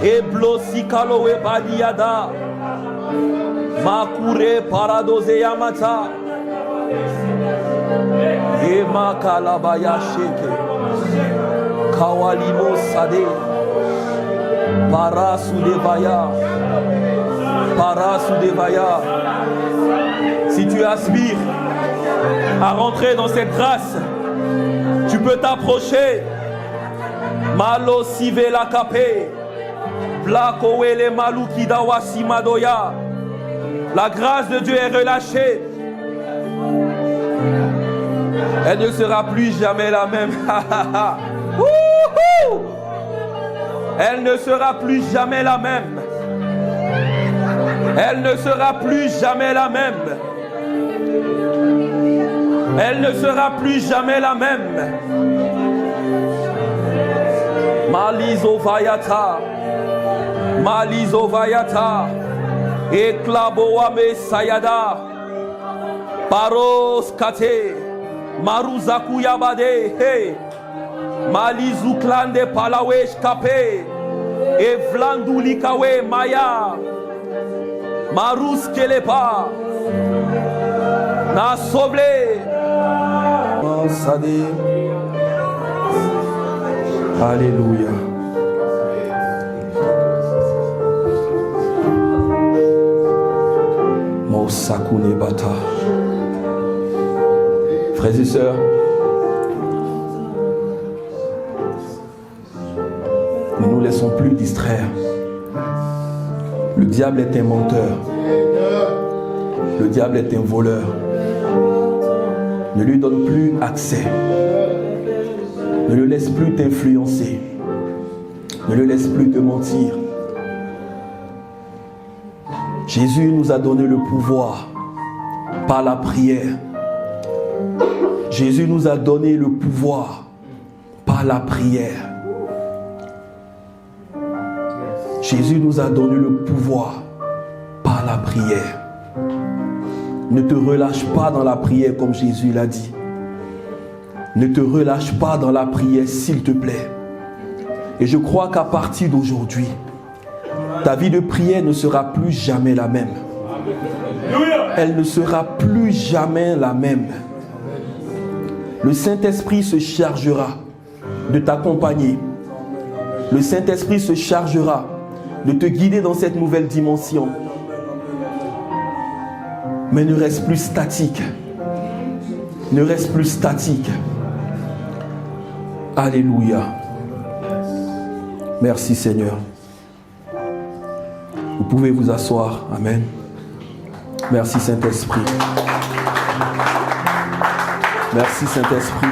Eblosikalowe badiada. Makure paradoze yamata. Ema kalabaya sheke. Kawalimo sade. Parasu devaya. Parasu devaya. Si tu aspires à rentrer dans cette grâce, tu peux t'approcher. Malo sive la kapé. Blakowele maluki dawasi madoya. La grâce de Dieu est relâchée. Elle ne sera plus jamais la même. Elle ne sera plus jamais la même. Elle ne sera plus jamais la même. Elle ne sera plus jamais la même. Malizo vayata. Malizo vayata. Eklaboame sayada. Paros kate. Maruzaku yabade. Hey. Malizu klande palawesh kape. Evlanduli kawe maya. Marus kelepa. Na soble. Sade. Alléluia. Mosakune bata. Frères et sœurs, ne nous laissons plus distraire. Le diable est un menteur. Le diable est un voleur. Ne lui donne plus accès. Ne le laisse plus t'influencer. Ne le laisse plus te mentir. Jésus nous a donné le pouvoir par la prière. Jésus nous a donné le pouvoir par la prière. Jésus nous a donné le pouvoir par la prière. Ne te relâche pas dans la prière comme Jésus l'a dit. Ne te relâche pas dans la prière, s'il te plaît. Et je crois qu'à partir d'aujourd'hui, ta vie de prière ne sera plus jamais la même. Elle ne sera plus jamais la même. Le Saint-Esprit se chargera de t'accompagner. Le Saint-Esprit se chargera de te guider dans cette nouvelle dimension. Mais ne reste plus statique. Ne reste plus statique. Alléluia. Merci Seigneur. Vous pouvez vous asseoir. Amen. Merci Saint-Esprit. Merci Saint-Esprit.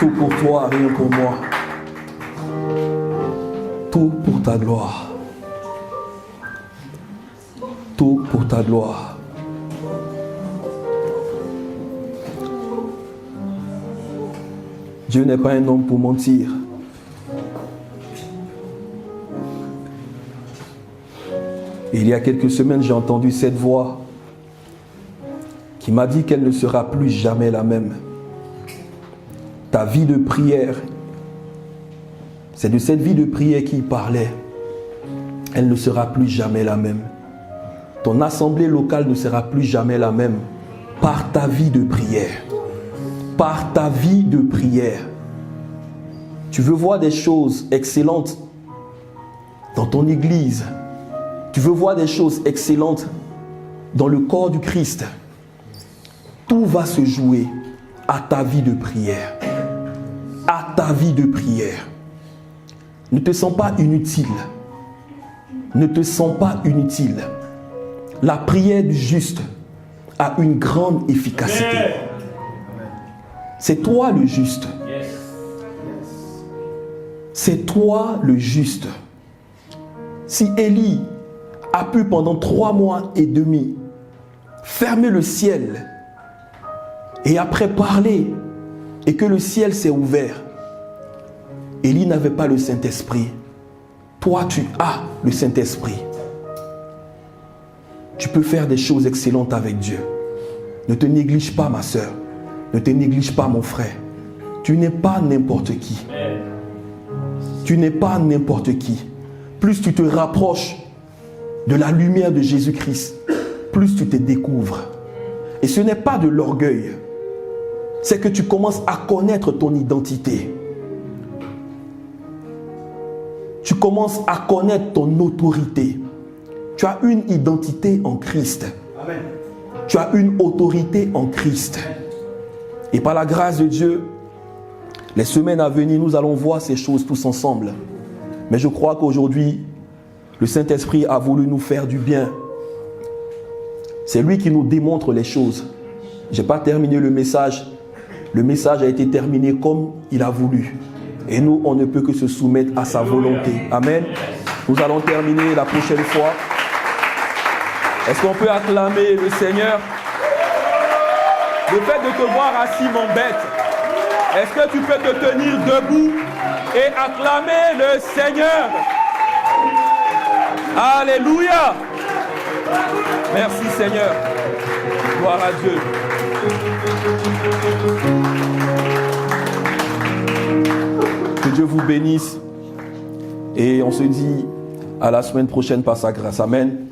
Tout pour toi, rien pour moi. Tout pour ta gloire. Tout pour ta gloire. Dieu n'est pas un homme pour mentir. Et il y a quelques semaines, j'ai entendu cette voix qui m'a dit qu'elle ne sera plus jamais la même. Ta vie de prière, c'est de cette vie de prière qu'il parlait. Elle ne sera plus jamais la même. Ton assemblée locale ne sera plus jamais la même par ta vie de prière. Par ta vie de prière. Tu veux voir des choses excellentes dans ton église. Tu veux voir des choses excellentes dans le corps du Christ. Tout va se jouer à ta vie de prière. À ta vie de prière. Ne te sens pas inutile. Ne te sens pas inutile. La prière du juste a une grande efficacité. C'est toi le juste. C'est toi le juste. Si Élie a pu pendant 3 mois et demi fermer le ciel et après parler et que le ciel s'est ouvert, Élie n'avait pas le Saint-Esprit. Toi, tu as le Saint-Esprit. Tu peux faire des choses excellentes avec Dieu. Ne te néglige pas, ma soeur. Ne te néglige pas, mon frère. Tu n'es pas n'importe qui. Tu n'es pas n'importe qui. Plus tu te rapproches de la lumière de Jésus-Christ, plus tu te découvres. Et ce n'est pas de l'orgueil. C'est que tu commences à connaître ton identité. Tu commences à connaître ton autorité. Tu as une identité en Christ. Amen. Tu as une autorité en Christ. Et par la grâce de Dieu, les semaines à venir, nous allons voir ces choses tous ensemble. Mais je crois qu'aujourd'hui, le Saint-Esprit a voulu nous faire du bien. C'est lui qui nous démontre les choses. Je n'ai pas terminé le message. Le message a été terminé comme il a voulu. Et nous, on ne peut que se soumettre à sa volonté. Amen. Nous allons terminer la prochaine fois. Est-ce qu'on peut acclamer le Seigneur? Le fait de te voir assis m'embête. Est-ce que tu peux te tenir debout et acclamer le Seigneur? Alléluia. Merci Seigneur. Gloire à Dieu. Que Dieu vous bénisse. Et on se dit à la semaine prochaine par sa grâce. Amen.